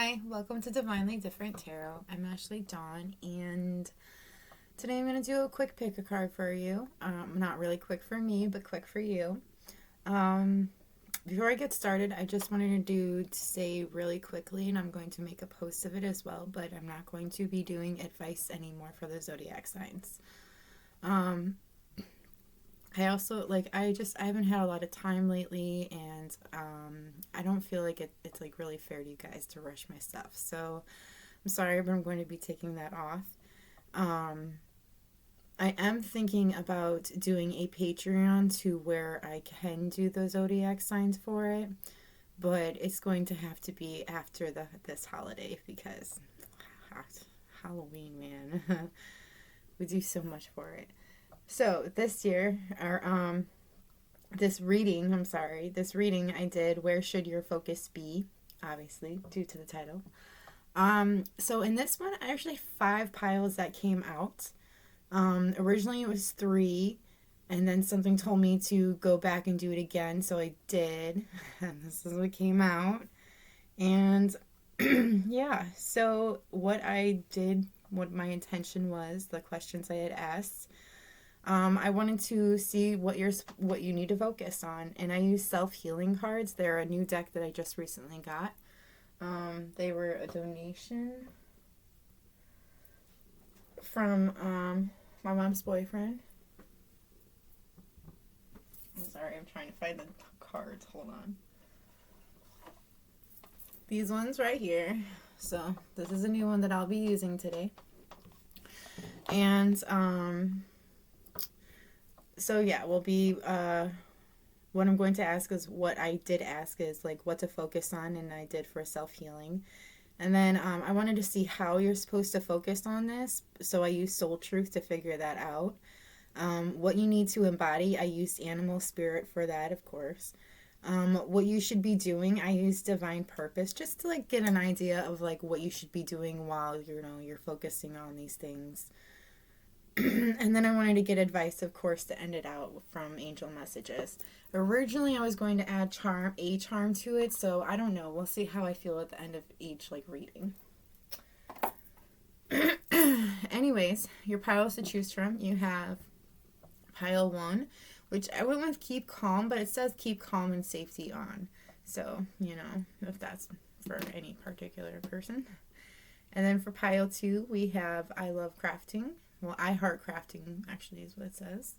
Hi, welcome to Divinely Different Tarot. I'm Ashley Dawn, and today I'm going to do a quick pick a card for you. Not really quick for me, but quick for you. Before I get started, I just wanted to say really quickly, and I'm going to make a post of it as well, but I'm not going to be doing advice anymore for the zodiac signs. I also, I haven't had a lot of time lately, and I don't feel like it's like really fair to you guys to rush my stuff. So I'm sorry, but I'm going to be taking that off. I am thinking about doing a Patreon to where I can do the zodiac signs for it, but it's going to have to be after this holiday because Halloween, man. We do so much for it. So this year, this reading I did, Where Should Your Focus Be? Obviously, due to the title. So in this one, I actually 5 piles that came out. Originally it was 3, and then something told me to go back and do it again, so I did, and this is what came out. And yeah, so what I did, what my intention was, the questions I had asked, I wanted to see what you need to focus on, and I used self-healing cards. They're a new deck that I just recently got. They were a donation from my mom's boyfriend. I'm sorry, I'm trying to find the cards. Hold on. These ones right here. So this is a new one that I'll be using today. And so yeah, we'll be what I'm going to ask is what I did ask is like what to focus on, and I did for self-healing. And then I wanted to see how you're supposed to focus on this, so I used Soul Truth to figure that out. What you need to embody, I used Animal Spirit for that, of course. What you should be doing, I used Divine Purpose, just to like get an idea of like what you should be doing while you're focusing on these things. And then I wanted to get advice, of course, to end it out from Angel Messages. Originally, I was going to add a charm to it, so I don't know. We'll see how I feel at the end of each reading. Anyways, your piles to choose from. You have pile 1, which I went with Keep Calm, but it says Keep Calm and Safety On. So, if that's for any particular person. And then for pile 2, we have I Love Crafting. Well, I Heart Crafting, actually, is what it says.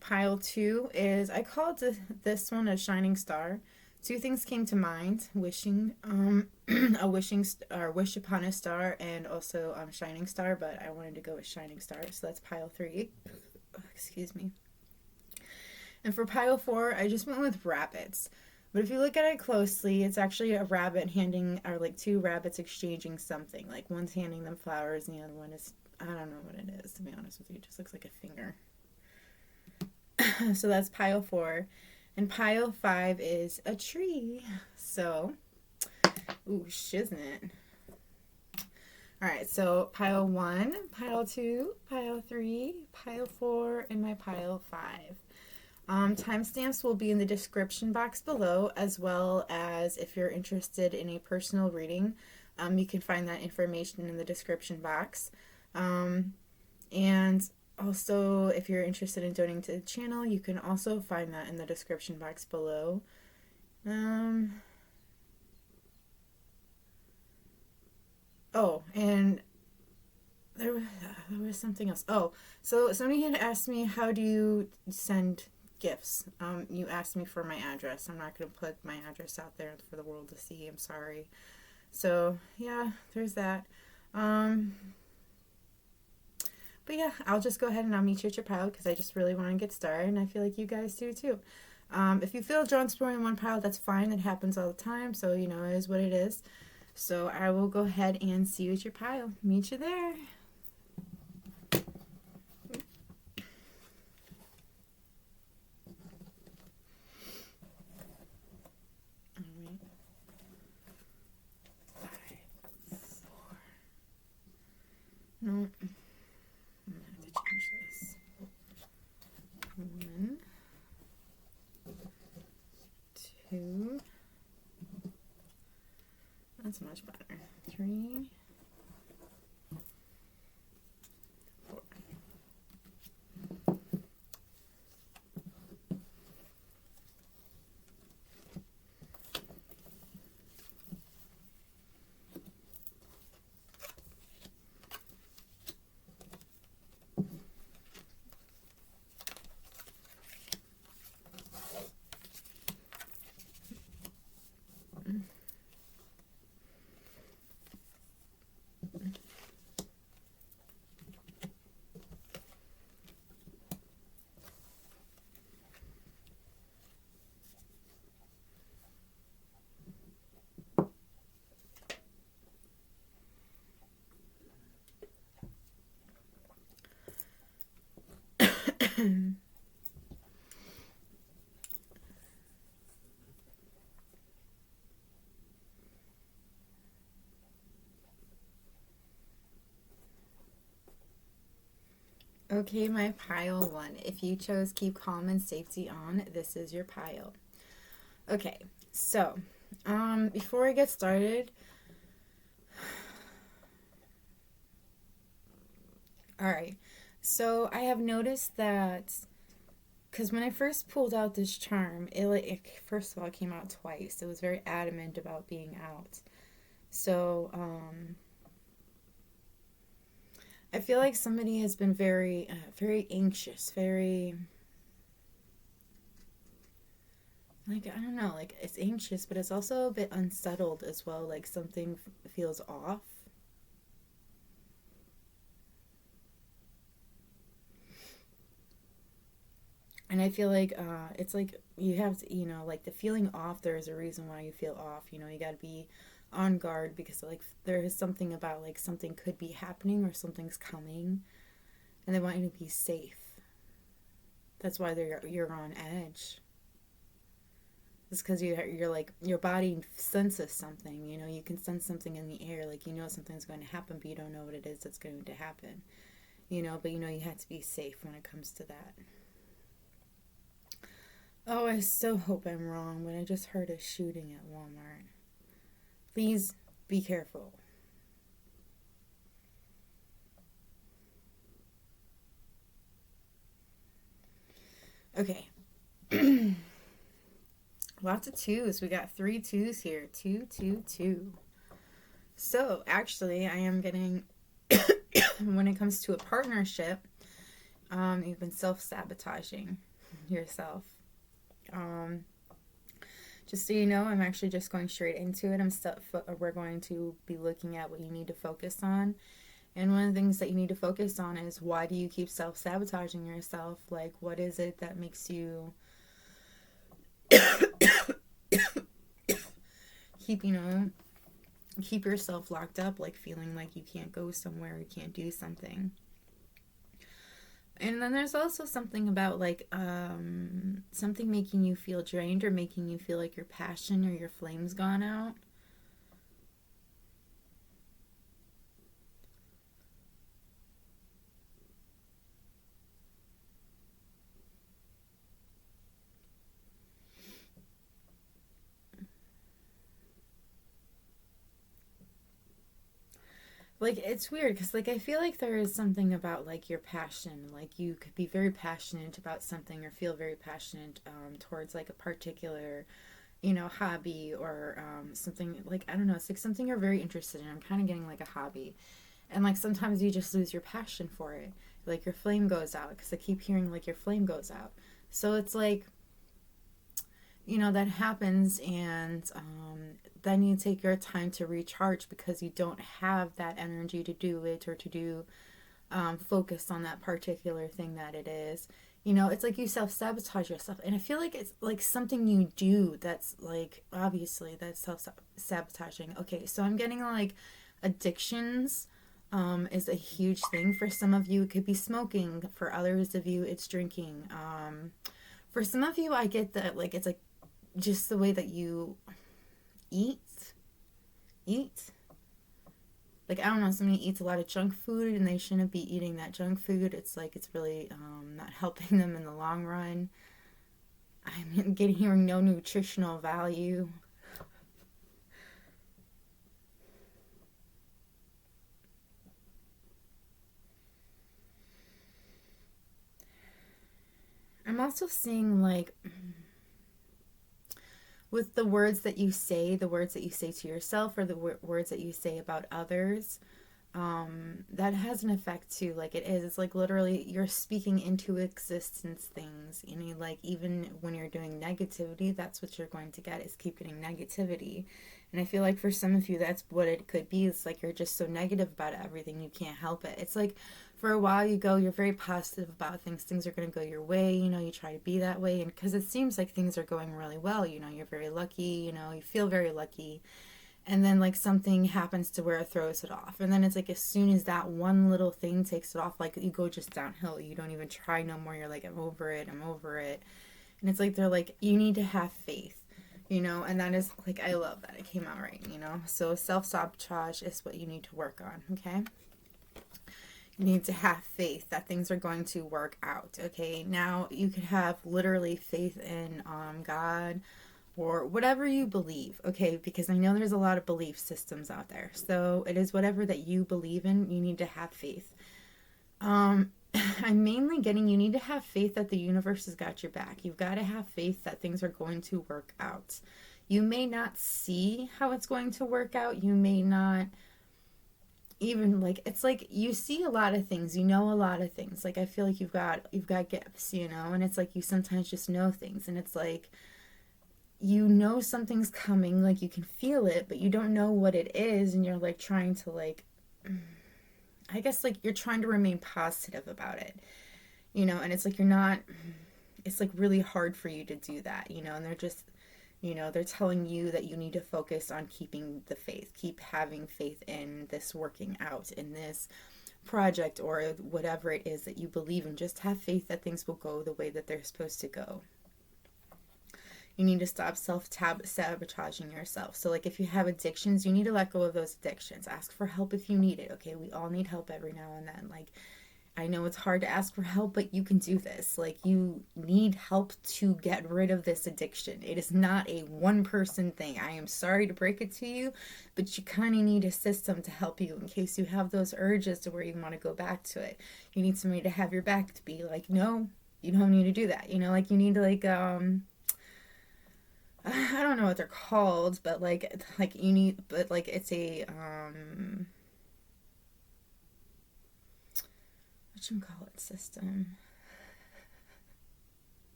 Pile 2 is, I called this one a Shining Star. 2 things came to mind: wishing, wish upon a star, and also Shining Star. But I wanted to go with Shining Star, so that's pile 3. Excuse me. And for pile 4, I just went with rabbits. But if you look at it closely, it's actually a rabbit or 2 rabbits exchanging something. Like one's handing them flowers, and the other one is, I don't know what it is, to be honest with you. It just looks like a finger. So that's pile 4. And pile 5 is a tree. So, ooh, shiznit. Alright, so pile 1, pile 2, pile 3, pile 4, and my pile 5. Timestamps will be in the description box below, as well as if you're interested in a personal reading, you can find that information in the description box. And also, if you're interested in donating to the channel, you can also find that in the description box below. Oh, and there was something else. Oh, so somebody had asked me, how do you send gifts? You asked me for my address. I'm not going to put my address out there for the world to see. I'm sorry. So, yeah, there's that. But yeah, I'll just go ahead and I'll meet you at your pile because I just really want to get started, and I feel like you guys do too. If you feel drawn to more than one pile, that's fine. That happens all the time, so it is what it is. So I will go ahead and see you at your pile. Meet you there. No. I'm gonna have to change this. 1, 2. That's much better. 3, 4. Okay, my pile 1. If you chose keep calm and safety on, this is your pile. Okay, so before I get started, all right. So I have noticed that because when I first pulled out this charm, it first of all, it came out twice. It was very adamant about being out. So I feel like somebody has been very, very anxious, very, like, I don't know, like, it's anxious, but it's also a bit unsettled as well, like something feels off. And I feel like it's like you have to, like the feeling off, there is a reason why you feel off. You got to be on guard because, like, there is something about, like, something could be happening or something's coming and they want you to be safe. That's why you're on edge. It's because you're like, your body senses something. You can sense something in the air. Like, something's going to happen, but you don't know what it is that's going to happen. But you have to be safe when it comes to that. Oh, I so hope I'm wrong, but I just heard a shooting at Walmart. Please be careful. Okay. Lots of 2s. We got 3 2s here. 2, 2, 2. So, actually, I am getting, when it comes to a partnership, you've been self-sabotaging yourself. Just so you know, I'm actually just going straight into it. We're going to be looking at what you need to focus on. And one of the things that you need to focus on is, why do you keep self-sabotaging yourself? Like, what is it that makes you keep yourself locked up, like feeling like you can't go somewhere, you can't do something. And then there's also something about, like, something making you feel drained or making you feel like your passion or your flame's gone out. Like, it's weird because, like, I feel like there is something about, like, your passion. Like, you could be very passionate about something or feel very passionate towards, like, a particular, hobby or something. Like, I don't know. It's like something you're very interested in. I'm kind of getting, like, a hobby. And, like, sometimes you just lose your passion for it. Like, your flame goes out because I keep hearing, like, your flame goes out. So it's like, that happens, and then you take your time to recharge because you don't have that energy to do it or to do focus on that particular thing that it is. It's like you self-sabotage yourself, and I feel like it's like something you do that's, like, obviously that's self-sabotaging. Okay, so I'm getting, like, addictions is a huge thing. For some of you it could be smoking, for others of you it's drinking. For some of you, I get that, like, it's like just the way that you eat. Like, I don't know, somebody eats a lot of junk food and they shouldn't be eating that junk food. It's like, it's really not helping them in the long run. I'm hearing no nutritional value. also seeing like with the words that you say, the words that you say to yourself or the words that you say about others, that has an effect too. Like it's like literally you're speaking into existence things, you know, like even when you're doing negativity, that's what you're going to get, is keep getting negativity. And I feel like for some of you that's what it could be. It's like you're just so negative about everything, you can't help it. It's like for a while you go, you're very positive about things are going to go your way, you know, you try to be that way, and because it seems like things are going really well, you know, you're very lucky, you know, you feel very lucky. And then like something happens to where it throws it off, and then it's like as soon as that one little thing takes it off, like you go just downhill, you don't even try no more, you're like, I'm over it, I'm over it. And it's like they're like, you need to have faith, you know. And that is like, I love that it came out right, you know. So self-sabotage is what you need to work on, okay? You need to have faith that things are going to work out, okay? Now you could have literally faith in God or whatever you believe, okay? Because I know there's a lot of belief systems out there. So it is whatever that you believe in, you need to have faith. I'm mainly getting, you need to have faith that the universe has got your back. You've got to have faith that things are going to work out. You may not see how it's going to work out. You may not even like, it's like you see a lot of things, you know, a lot of things. Like I feel like you've got gifts, you know, and it's like you sometimes just know things, and it's like you know something's coming, like you can feel it, but you don't know what it is, and you're like trying to like, I guess like you're trying to remain positive about it, you know. And it's like you're not, it's like really hard for you to do that, you know. And they're just, you know, they're telling you that you need to focus on keeping the faith, keep having faith in this working out, in this project or whatever it is that you believe in. Just have faith that things will go the way that they're supposed to go. You need to stop self-sabotaging yourself. So like if you have addictions, you need to let go of those addictions. Ask for help if you need it, okay? We all need help every now and then. Like I know it's hard to ask for help, but you can do this. Like you need help to get rid of this addiction. It is not a one person thing. I am sorry to break it to you, but you kind of need a system to help you in case you have those urges to where you want to go back to it. You need somebody to have your back to be like, no, you don't need to do that. You know, like you need to like, I don't know what they're called, but like you need, but like it's a, whatchamacallit system.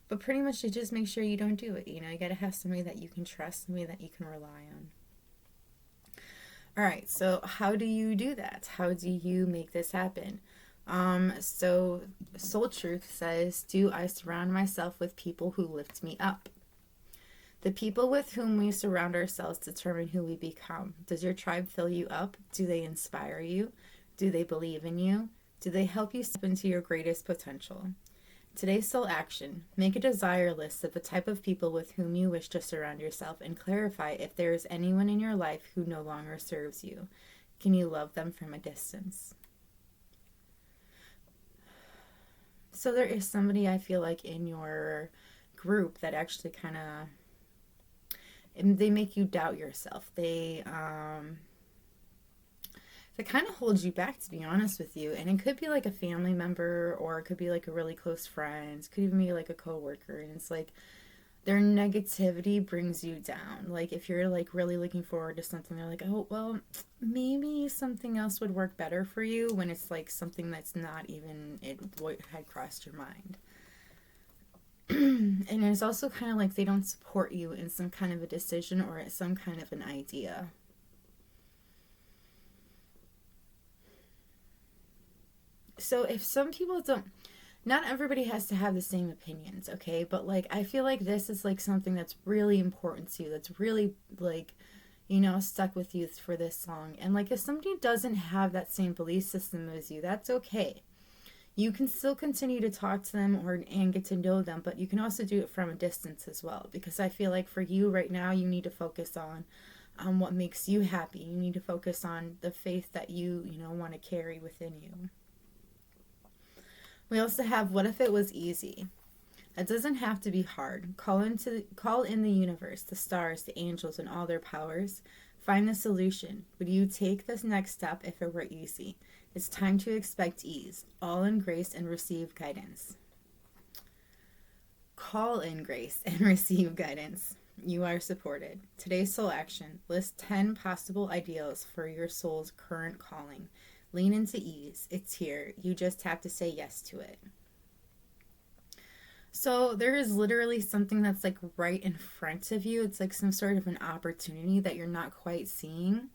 But pretty much to just make sure you don't do it, you know. You gotta have somebody that you can trust, somebody that you can rely on. Alright, so how do you do that? How do you make this happen? So Soul Truth says, do I surround myself with people who lift me up? The people with whom we surround ourselves determine who we become. Does your tribe fill you up? Do they inspire you? Do they believe in you? Do they help you step into your greatest potential? Today's soul action. Make a desire list of the type of people with whom you wish to surround yourself and clarify if there is anyone in your life who no longer serves you. Can you love them from a distance? So there is somebody, I feel like, in your group that actually kind of, they make you doubt yourself. They kind of hold you back, to be honest with you. And it could be like a family member, or it could be like a really close friend. It could even be like a coworker. And it's like their negativity brings you down. Like if you're like really looking forward to something, they're like, oh, well, maybe something else would work better for you, when it's like something that's not even what had crossed your mind. And it's also kind of like they don't support you in some kind of a decision or some kind of an idea. So if some people don't, not everybody has to have the same opinions, okay? But like I feel like this is like something that's really important to you, that's really like, you know, stuck with you for this long. And like if somebody doesn't have that same belief system as you, that's okay. You can still continue to talk to them and get to know them, but you can also do it from a distance as well. Because I feel like for you right now, you need to focus on what makes you happy. You need to focus on the faith that you know, want to carry within you. We also have, what if it was easy? It doesn't have to be hard. Call in the universe, the stars, the angels, and all their powers. Find the solution. Would you take this next step if it were easy? It's time to expect ease, all in grace, and receive guidance. Call in grace and receive guidance. You are supported. Today's soul action: list 10 possible ideals for your soul's current calling. Lean into ease. It's here. You just have to say yes to it. So there is literally something that's like right in front of you. It's like some sort of an opportunity that you're not quite seeing.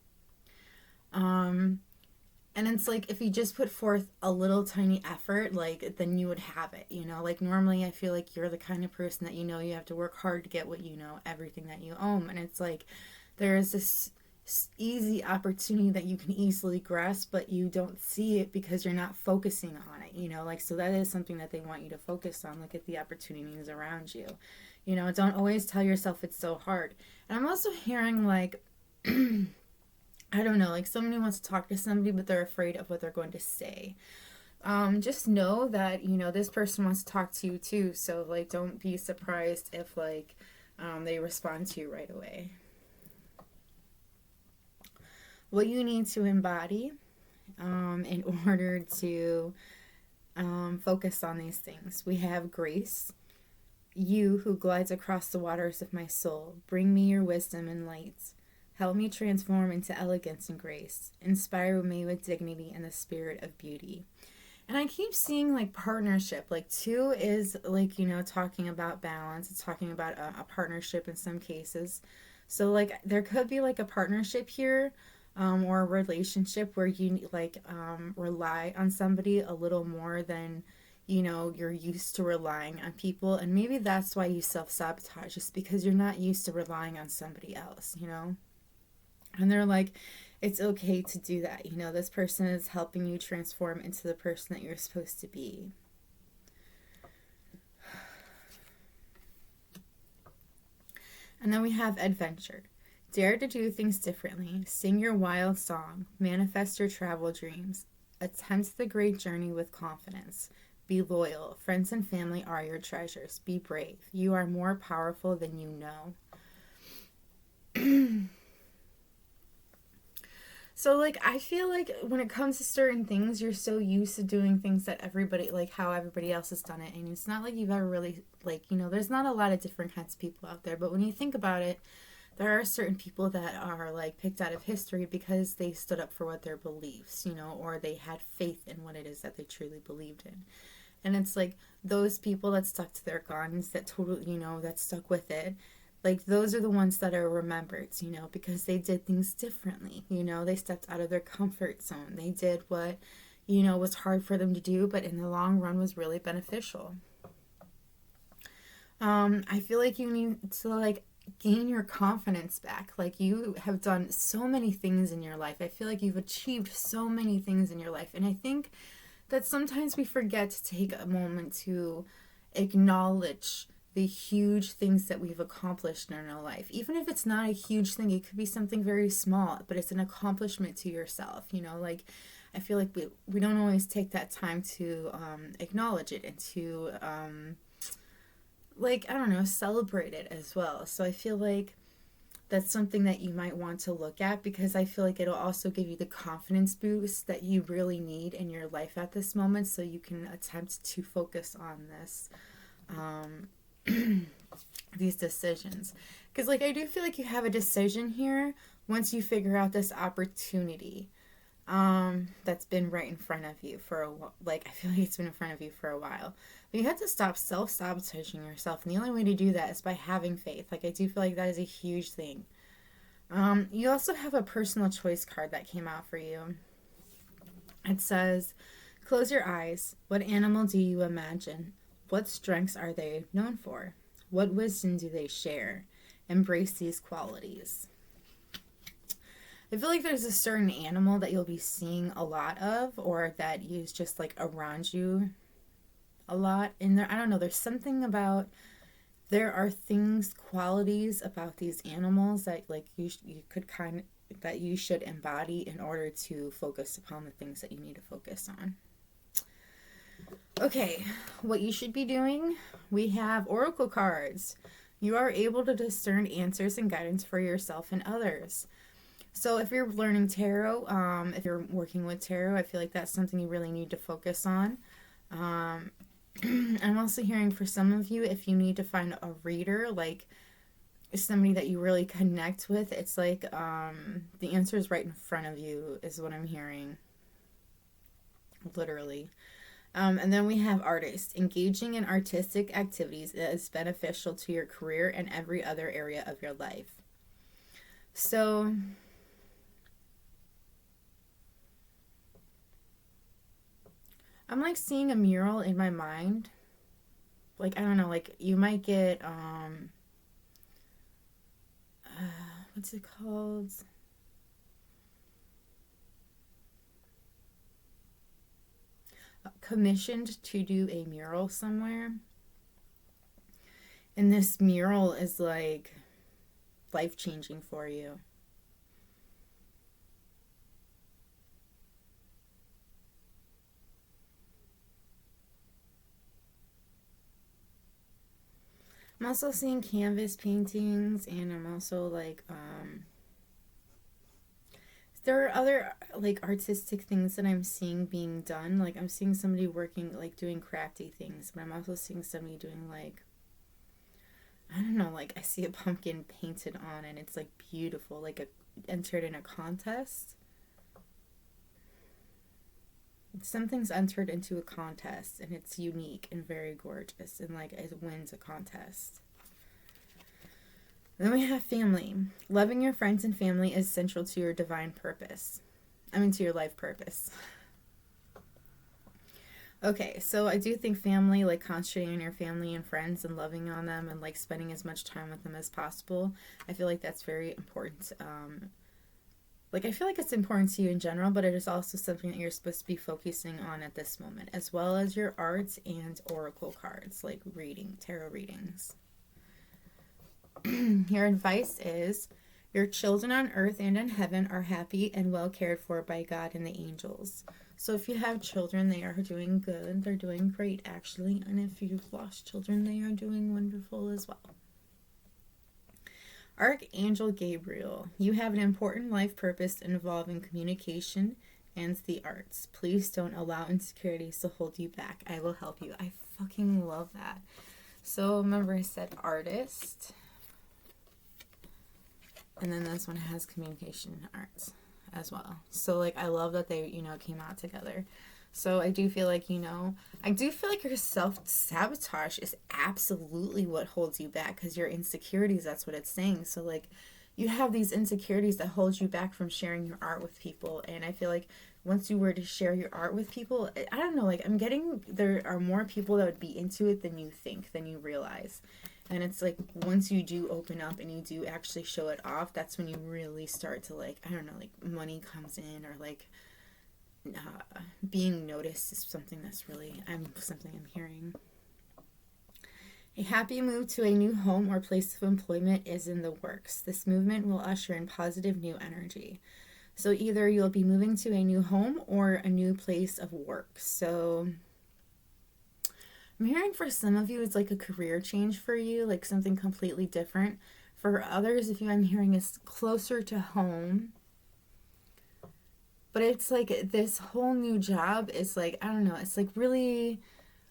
And it's like if you just put forth a little tiny effort, like then you would have it, you know? Like normally I feel like you're the kind of person that you have to work hard to get what you know, everything that you own. And it's like there is this easy opportunity that you can easily grasp, but you don't see it because you're not focusing on it, you know? Like, so that is something that they want you to focus on. Look at the opportunities around you. You know, don't always tell yourself it's so hard. And I'm also hearing like I don't know, like somebody wants to talk to somebody, but they're afraid of what they're going to say. Just know that, this person wants to talk to you too. So, like, don't be surprised if, like, they respond to you right away. What you need to embody in order to focus on these things. We have grace. You who glides across the waters of my soul, bring me your wisdom and light. Help me transform into elegance and grace. Inspire me with dignity and the spirit of beauty. And I keep seeing like partnership. Like 2 is like, talking about balance. It's talking about a partnership in some cases. So like there could be like a partnership here or a relationship where you like rely on somebody a little more than you're used to relying on people. And maybe that's why you self-sabotage, just because you're not used to relying on somebody else, And they're like, it's okay to do that. This person is helping you transform into the person that you're supposed to be. And then we have adventure. Dare to do things differently. Sing your wild song. Manifest your travel dreams. Attempt the great journey with confidence. Be loyal. Friends and family are your treasures. Be brave. You are more powerful than you know. So, like, I feel like when it comes to certain things, you're so used to doing things that everybody, like, how everybody else has done it. And it's not like you've ever really, like, there's not a lot of different kinds of people out there. But when you think about it, there are certain people that are, like, picked out of history because they stood up for what their beliefs, or they had faith in what it is that they truly believed in. And it's like those people that stuck to their guns, that totally, that stuck with it. Like, those are the ones that are remembered, because they did things differently. They stepped out of their comfort zone. They did what, was hard for them to do, but in the long run was really beneficial. I feel like you need to, like, gain your confidence back. Like, you have done so many things in your life. I feel like you've achieved so many things in your life. And I think that sometimes we forget to take a moment to acknowledge the huge things that we've accomplished in our life. Even if it's not a huge thing, it could be something very small, but it's an accomplishment to yourself. Like, I feel like we don't always take that time to acknowledge it and to, like, I don't know, celebrate it as well. So I feel like that's something that you might want to look at, because I feel like it'll also give you the confidence boost that you really need in your life at this moment, so you can attempt to focus on this these decisions. Because, like, I do feel like you have a decision here once you figure out this opportunity that's been right in front of you for a while. Like, I feel like it's been in front of you for a while. But you have to stop self-sabotaging yourself, and the only way to do that is by having faith. Like, I do feel like that is a huge thing. You also have a personal choice card that came out for you. It says, close your eyes. What animal do you imagine? What strengths are they known for? What wisdom do they share? Embrace these qualities. I feel like there's a certain animal that you'll be seeing a lot of, or that is just like around you a lot. And there, I don't know, there's something about, there are things, qualities about these animals that like you could that you should embody in order to focus upon the things that you need to focus on. Okay, what you should be doing, we have oracle cards. You are able to discern answers and guidance for yourself and others. So if you're learning tarot, if you're working with tarot, I feel like that's something you really need to focus on. I'm also hearing for some of you, if you need to find a reader, like somebody that you really connect with, it's like the answer is right in front of you, is what I'm hearing. Literally. And then we have artists. Engaging in artistic activities is beneficial to your career and every other area of your life. So, I'm like seeing a mural in my mind. Like, I don't know, like you might get, what's it called? Commissioned to do a mural somewhere. And this mural is like life changing for you. I'm also seeing canvas paintings, and I'm also like, there are other like artistic things that I'm seeing being done. Like, I'm seeing somebody working, like doing crafty things, but I'm also seeing somebody doing like, I don't know, like I see a pumpkin painted on and it's like beautiful, like a entered in a contest. Something's entered into a contest and it's unique and very gorgeous and like it wins a contest. Then we have family. Loving your friends and family is central to your divine purpose. I mean, to your life purpose. Okay, so I do think family, like concentrating on your family and friends and loving on them and like spending as much time with them as possible, I feel like that's very important. Like, I feel like it's important to you in general, but it is also something that you're supposed to be focusing on at this moment, as well as your arts and oracle cards, like reading, tarot readings. Your advice is your children on earth and in heaven are happy and well cared for by God and the angels. So if you have children, they are doing good. They're doing great, actually. And if you've lost children, they are doing wonderful as well. Archangel Gabriel, you have an important life purpose involving communication and the arts. Please don't allow insecurities to hold you back. I will help you. I fucking love that. So remember, I said artist. And then this one has communication and arts as well. So like, I love that they, came out together. So I do feel like, I do feel like your self-sabotage is absolutely what holds you back, because your insecurities, that's what it's saying. So like, you have these insecurities that hold you back from sharing your art with people. And I feel like once you were to share your art with people, I don't know, like I'm getting, there are more people that would be into it than you think, than you realize. And it's like, once you do open up and you do actually show it off, that's when you really start to like, I don't know, like money comes in, or like being noticed is something that's really, something I'm hearing. A happy move to a new home or place of employment is in the works. This movement will usher in positive new energy. So either you'll be moving to a new home or a new place of work. So I'm hearing for some of you it's like a career change for you, like something completely different. For others, if you, I'm hearing, is closer to home. But it's like this whole new job is like, I don't know, it's like really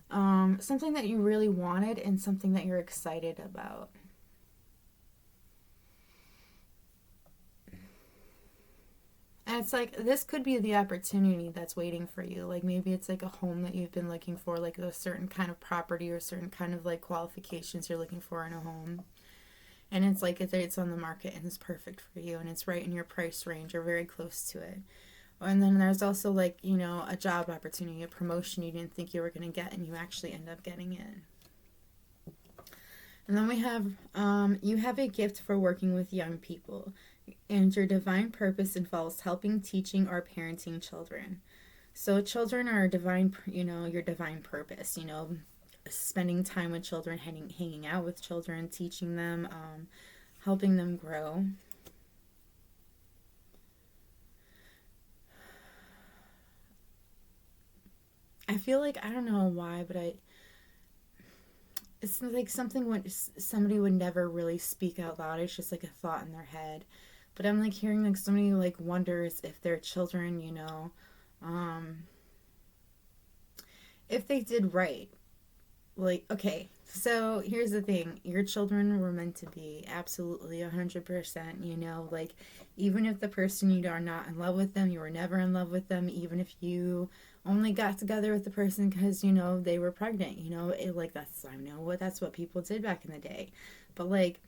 something that you really wanted and something that you're excited about. And it's like, this could be the opportunity that's waiting for you. Like maybe it's like a home that you've been looking for, like a certain kind of property or certain kind of like qualifications you're looking for in a home. And it's like it's on the market and it's perfect for you and it's right in your price range or very close to it. And then there's also like, a job opportunity, a promotion you didn't think you were going to get and you actually end up getting it. And then we have, you have a gift for working with young people, and your divine purpose involves helping, teaching, or parenting children. So children are divine, your divine purpose, spending time with children, hanging out with children, teaching them, helping them grow. I feel like, I don't know why, but it's like something when somebody would never really speak out loud. It's just like a thought in their head. But I'm like hearing like somebody like wonders if their children, if they did right. like, okay, so here's the thing. Your children were meant to be absolutely 100%, like, even if the person you are not in love with them, you were never in love with them, even if you only got together with the person because, they were pregnant, like, I know that's what people did back in the day. But, like,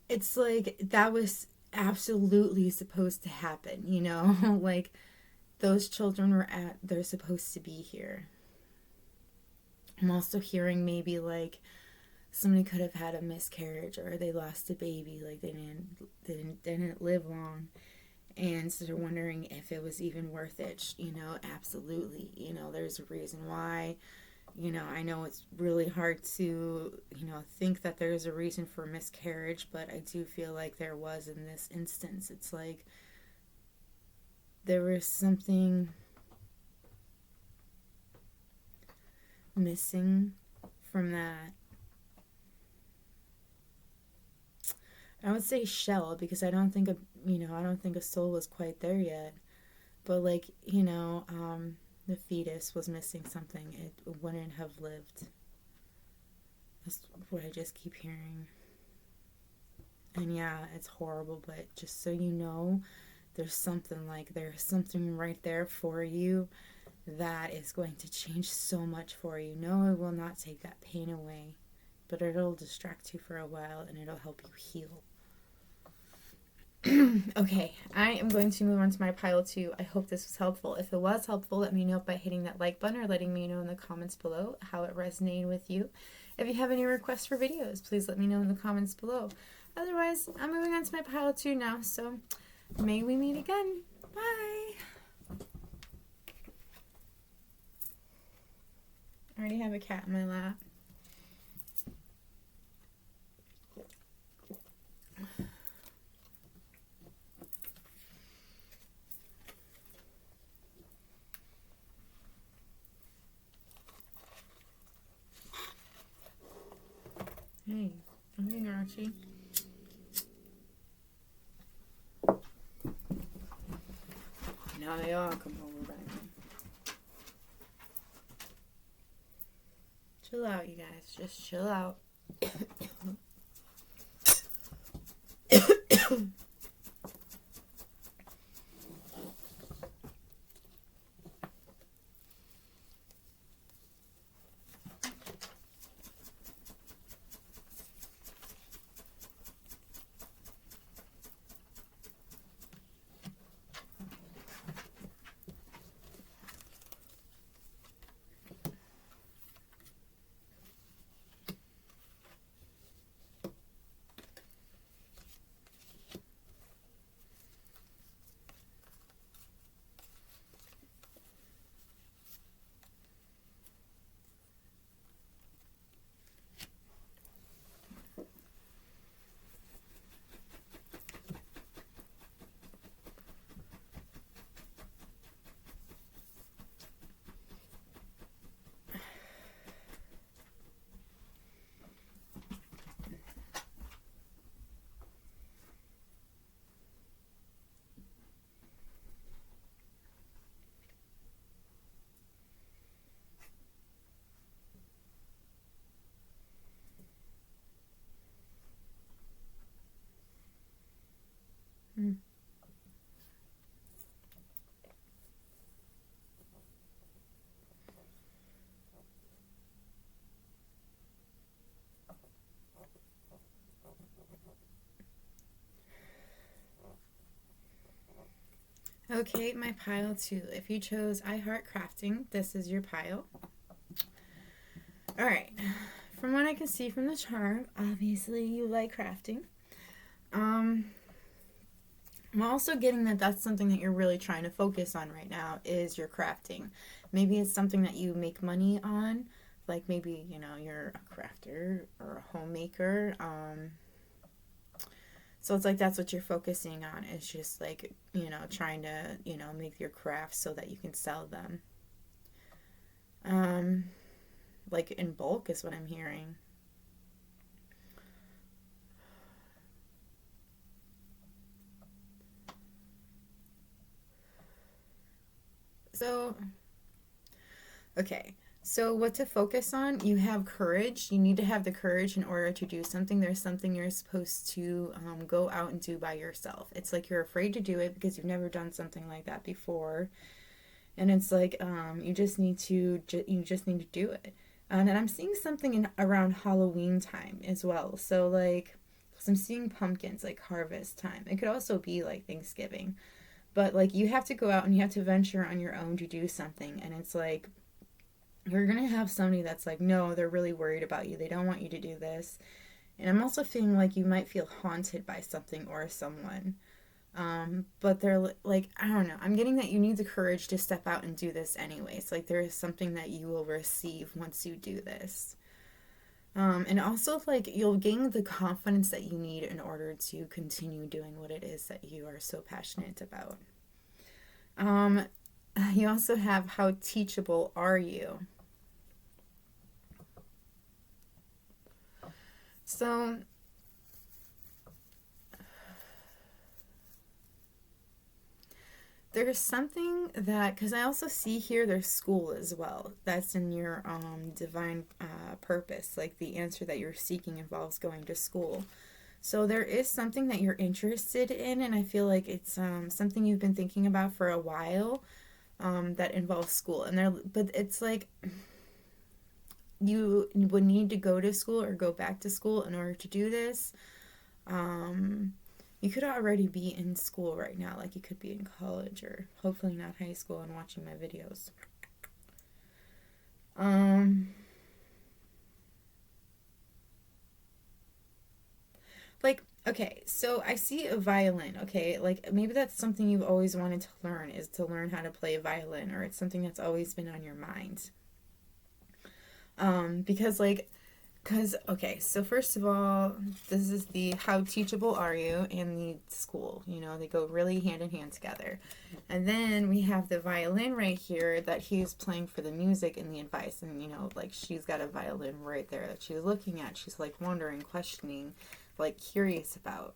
it's like, that was absolutely supposed to happen, like, those children they're supposed to be here. I'm also hearing maybe like somebody could have had a miscarriage or they lost a baby, like they didn't live long, and so they're wondering if it was even worth it. Absolutely. There's a reason why. I know it's really hard to think that there's a reason for miscarriage, but I do feel like there was in this instance. It's like there was something missing from that. I would say shell because I don't think a soul was quite there yet. But like, the fetus was missing something. It wouldn't have lived. That's what I just keep hearing. And yeah, it's horrible, but just so you know, there's something right there for you that is going to change so much for you. No, it will not take that pain away, but it'll distract you for a while and it'll help you heal. Okay, I am going to move on to my pile 2. I hope this was helpful. If it was helpful, let me know by hitting that like button or letting me know in the comments below how it resonated with you. If you have any requests for videos, please let me know in the comments below. Otherwise, I'm moving on to my pile 2 now, so may we meet again. Bye! I already have a cat in my lap. Hey, I'm being Archie. Now they all come over by me. Chill out, you guys. Just chill out. Okay, my pile 2. If you chose I Heart Crafting, this is your pile. Alright, from what I can see from the chart, obviously you like crafting. I'm also getting that that's something that you're really trying to focus on right now is your crafting. Maybe it's something that you make money on, like maybe, you're a crafter or a homemaker. So it's like that's what you're focusing on is just like, trying to, make your crafts so that you can sell them. Like in bulk is what I'm hearing. So, okay. So, what to focus on? You have courage. You need to have the courage in order to do something. There's something you're supposed to go out and do by yourself. It's like you're afraid to do it because you've never done something like that before, and it's like you just need to do it. And I'm seeing something in around Halloween time as well. So like, because I'm seeing pumpkins like harvest time. It could also be like Thanksgiving, but like you have to go out and you have to venture on your own to do something, and it's like you're gonna have somebody that's like, no, they're really worried about you. They don't want you to do this. And I'm also feeling like you might feel haunted by something or someone. But they're like, I don't know. I'm getting that you need the courage to step out and do this anyways. Like there is something that you will receive once you do this. And also like you'll gain the confidence that you need in order to continue doing what it is that you are so passionate about. Um, you also have how teachable are you? So there's something that, because I also see here there's school as well. That's in your divine purpose. Like the answer that you're seeking involves going to school. So there is something that you're interested in, and I feel like it's something you've been thinking about for a while that involves school. And there, but it's like you would need to go to school or go back to school in order to do this. Um, you could already be in school right now, like you could be in college or hopefully not high school and watching my videos. Um, like, okay, so I see a violin, okay? Like maybe that's something you've always wanted to learn is to learn how to play a violin, or it's something that's always been on your mind. Because like Because, okay, so first of all, this is the how teachable are you and the school. You know, they go really hand in hand together. And then we have the violin right here that he's playing for the music and the advice. And, you know, like she's got a violin right there that she's looking at. She's like wondering, questioning, like curious about.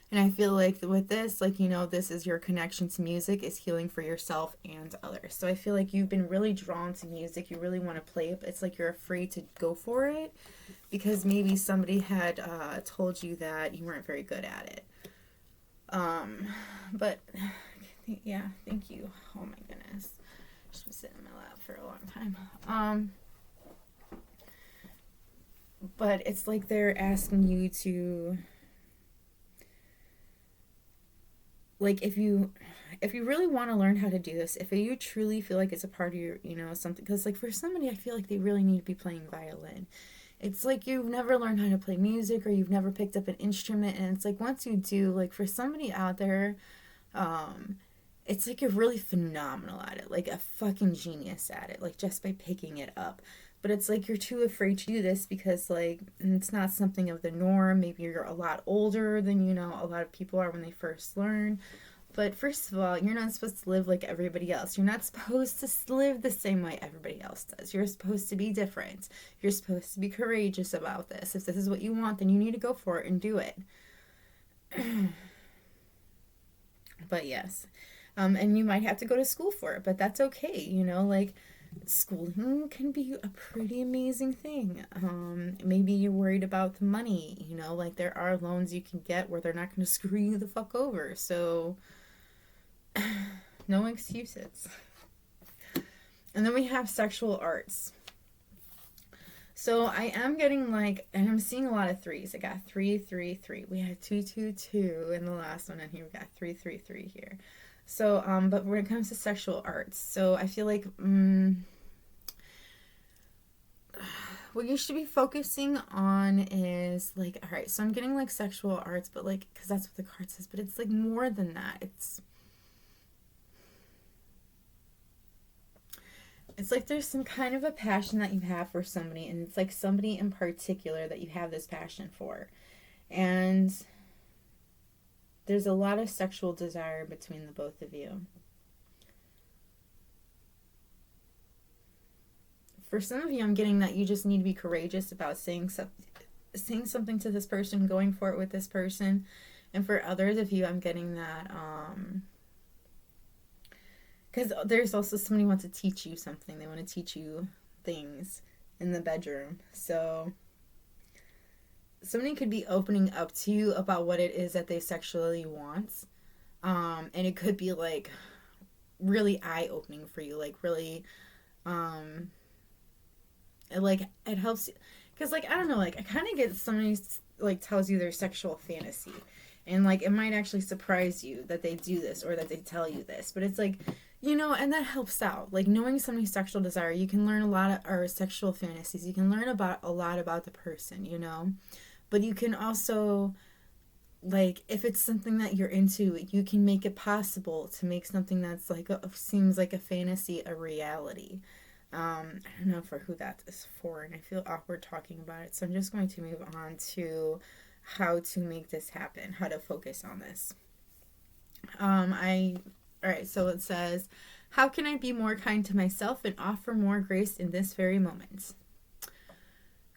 And I feel like with this, like, you know, this is your connection to music is healing for yourself and others. So I feel like you've been really drawn to music. You really want to play it. But it's like you're afraid to go for it because maybe somebody had told you that you weren't very good at it. Um, but yeah, thank you. Oh my goodness. She's been sitting in my lap for a long time. But it's like they're asking you to, like, if you really want to learn how to do this, if you truly feel like it's a part of your, you know, something, because like for somebody I feel like they really need to be playing violin. It's like you've never learned how to play music or you've never picked up an instrument, and it's like once you do, like for somebody out there, um it's like you're really phenomenal at it, like a fucking genius at it, like just by picking it up. But it's like you're too afraid to do this because like it's not something of the norm. Maybe you're a lot older than, you know, a lot of people are when they first learn. But first of all, you're not supposed to live like everybody else. You're not supposed to live the same way everybody else does. You're supposed to be different. You're supposed to be courageous about this. If this is what you want, then you need to go for it and do it. But yes. And you might have to go to school for it, but that's okay. You know, like schooling can be a pretty amazing thing. Maybe you're worried about the money. You know, like there are loans you can get where they're not going to screw you the fuck over. So, no excuses. And then we have sexual arts. So I am getting like, and I'm seeing a lot of threes. I got 3, 3, 3. We had 2, 2, 2 in the last one, and here we got 3, 3, 3 here. So, but when it comes to sexual arts, so I feel like what you should be focusing on is like, all right, so I'm getting like sexual arts, but like, because that's what the card says, but it's like more than that. It's like there's some kind of a passion that you have for somebody, and it's like somebody in particular that you have this passion for. And there's a lot of sexual desire between the both of you. For some of you, I'm getting that you just need to be courageous about saying something to this person, going for it with this person. And for others of you, I'm getting that Because there's also somebody who wants to teach you something. They want to teach you things in the bedroom. So somebody could be opening up to you about what it is that they sexually want. And it could be like really eye-opening for you, like really it helps you, because like I don't know, like I kind of get somebody like tells you their sexual fantasy, and like it might actually surprise you that they do this or that they tell you this, but it's like, and that helps out. Like knowing somebody's sexual desire, you can learn a lot of our sexual fantasies, you can learn about a lot about the person, but you can also, like, if it's something that you're into, you can make it possible to make something that's like seems like a fantasy a reality. I don't know for who that is for, and I feel awkward talking about it, so I'm just going to move on to how to make this happen, how to focus on this. All right, so it says, how can I be more kind to myself and offer more grace in this very moment?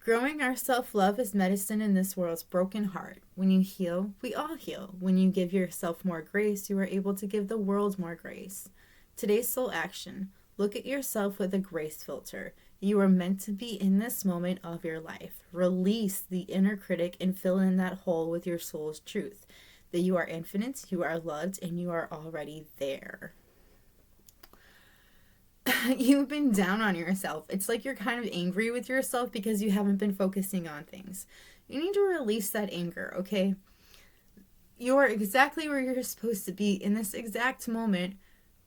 Growing our self-love is medicine in this world's broken heart. When you heal, we all heal. When you give yourself more grace, you are able to give the world more grace. Today's soul action. Look at yourself with a grace filter. You are meant to be in this moment of your life. Release the inner critic and fill in that hole with your soul's truth. That you are infinite, you are loved, and you are already there. You've been down on yourself. It's like you're kind of angry with yourself because you haven't been focusing on things. You need to release that anger, okay? You are exactly where you're supposed to be in this exact moment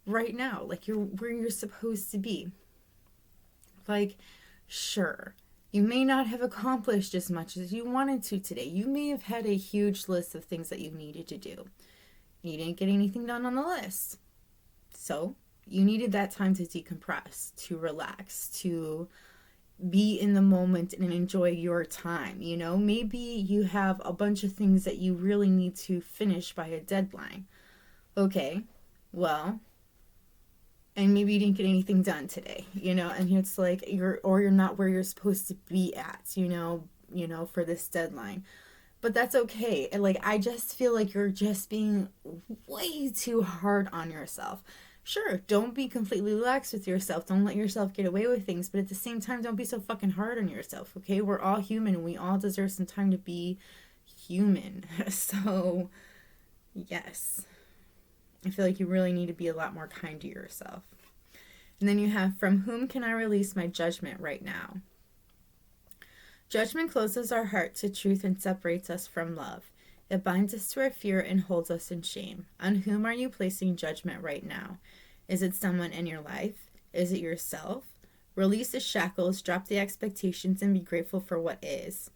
right now. Like, you're where you're supposed to be. Like, sure, you may not have accomplished as much as you wanted to today. You may have had a huge list of things that you needed to do. You didn't get anything done on the list. So you needed that time to decompress, to relax, to be in the moment and enjoy your time. Maybe you have a bunch of things that you really need to finish by a deadline. Okay, well, and maybe you didn't get anything done today, and it's like you're not where you're supposed to be at, for this deadline. But that's okay. And like, I just feel like you're just being way too hard on yourself. Sure, don't be completely lax with yourself. Don't let yourself get away with things. But at the same time, don't be so fucking hard on yourself, okay? We're all human and we all deserve some time to be human. So, yes. I feel like you really need to be a lot more kind to yourself. And then you have, from whom can I release my judgment right now? Judgment closes our heart to truth and separates us from love. It binds us to our fear and holds us in shame. On whom are you placing judgment right now? Is it someone in your life? Is it yourself? Release the shackles, drop the expectations, and be grateful for what is.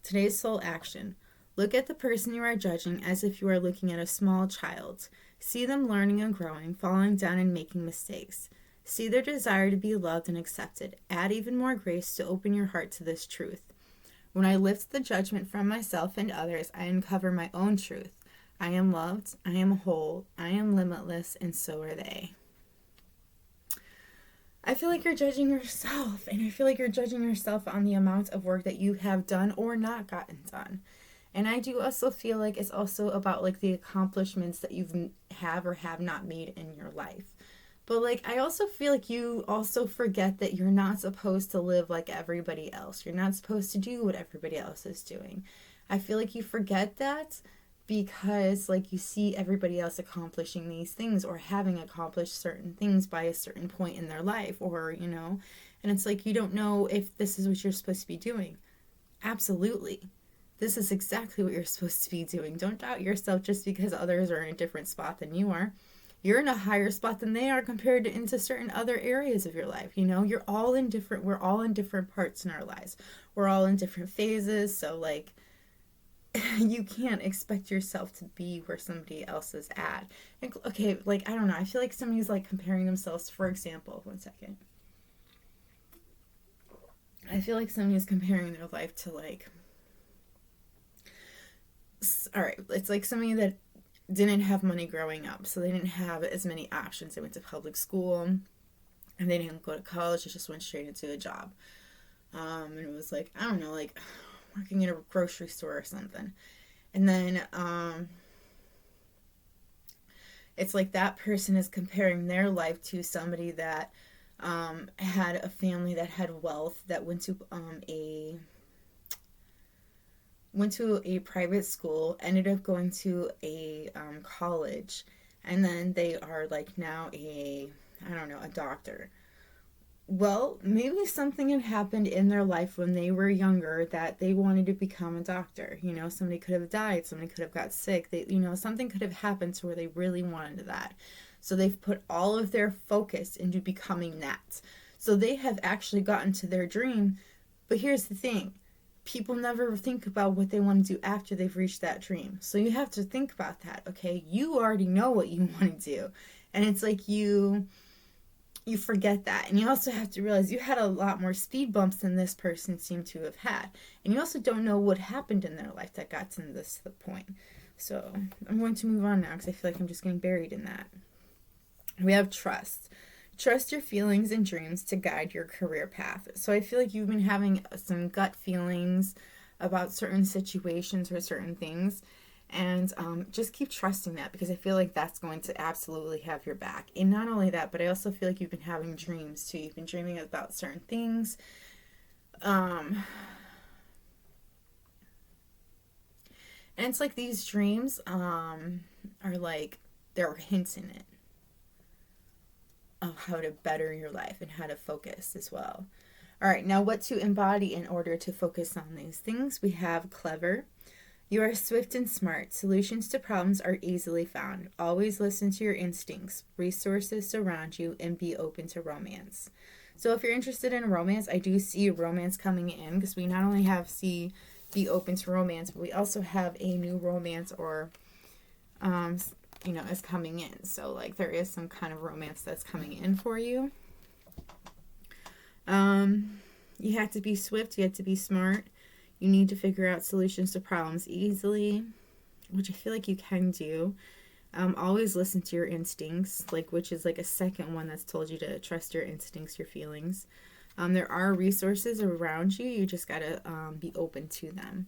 Today's soul action. Look at the person you are judging as if you are looking at a small child. See them learning and growing, falling down and making mistakes. See their desire to be loved and accepted. Add even more grace to open your heart to this truth. When I lift the judgment from myself and others, I uncover my own truth. I am loved, I am whole, I am limitless, and so are they. I feel like you're judging yourself, and I feel like you're judging yourself on the amount of work that you have done or not gotten done. And I do also feel like it's also about like the accomplishments that you have or have not made in your life. But like, I also feel like you also forget that you're not supposed to live like everybody else. You're not supposed to do what everybody else is doing. I feel like you forget that because like you see everybody else accomplishing these things or having accomplished certain things by a certain point in their life, or, and it's like you don't know if this is what you're supposed to be doing. Absolutely. This is exactly what you're supposed to be doing. Don't doubt yourself just because others are in a different spot than you are. You're in a higher spot than they are compared to into certain other areas of your life. We're all in different parts in our lives. We're all in different phases. So like, you can't expect yourself to be where somebody else is at. And, okay, like, I don't know. I feel like somebody's like comparing themselves, for example, one second. I feel like somebody's comparing their life to like, all right, it's like somebody that didn't have money growing up, so they didn't have as many options. They went to public school and they didn't go to college. They just went straight into a job, and it was like, I don't know, like working in a grocery store or something. And then It's like that person is comparing their life to somebody that had a family that had wealth, that went to a private school, ended up going to a college, and then they are like now I don't know, a doctor. Well, maybe something had happened in their life when they were younger that they wanted to become a doctor. You know, somebody could have died, somebody could have got sick. Something could have happened to where they really wanted that. So they've put all of their focus into becoming that. So they have actually gotten to their dream. But here's the thing. People never think about what they want to do after they've reached that dream. So you have to think about that, okay? You already know what you want to do. And it's like you forget that. And you also have to realize you had a lot more speed bumps than this person seemed to have had. And you also don't know what happened in their life that got to this point. So I'm going to move on now because I feel like I'm just getting buried in that. We have trust. Trust your feelings and dreams to guide your career path. So I feel like you've been having some gut feelings about certain situations or certain things. And just keep trusting that, because I feel like that's going to absolutely have your back. And not only that, but I also feel like you've been having dreams too. You've been dreaming about certain things. And it's like these dreams are like, there are hints in it of how to better your life and how to focus as well. All right, now what to embody in order to focus on these things. We have clever. You are swift and smart. Solutions to problems are easily found. Always listen to your instincts. Resources surround you, and be open to romance. So if you're interested in romance, I do see romance coming in, because we not only have be open to romance, but we also have a new romance or is coming in. So like there is some kind of romance that's coming in for you. You have to be swift. You have to be smart. You need to figure out solutions to problems easily, which I feel like you can do. Always listen to your instincts, which is like a second one that's told you to trust your instincts, your feelings. There are resources around you. You just got to be open to them.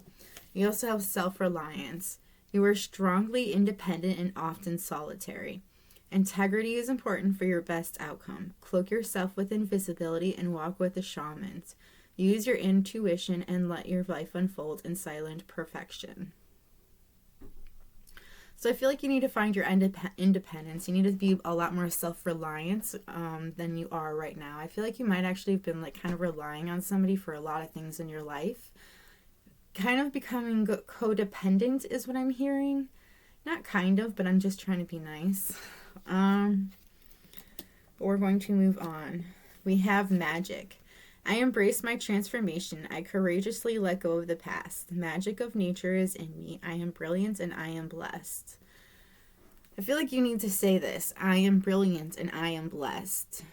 You also have self-reliance. You are strongly independent and often solitary. Integrity is important for your best outcome. Cloak yourself with invisibility and walk with the shamans. Use your intuition and let your life unfold in silent perfection. So I feel like you need to find your independence. You need to be a lot more self-reliant than you are right now. I feel like you might actually have been kind of relying on somebody for a lot of things in your life. Kind of becoming codependent is what I'm hearing. Not kind of, but I'm just trying to be nice. But we're going to move on. We have magic. I embrace my transformation. I courageously let go of the past. The magic of nature is in me. I am brilliant and I am blessed. I feel like you need to say this. I am brilliant and I am blessed.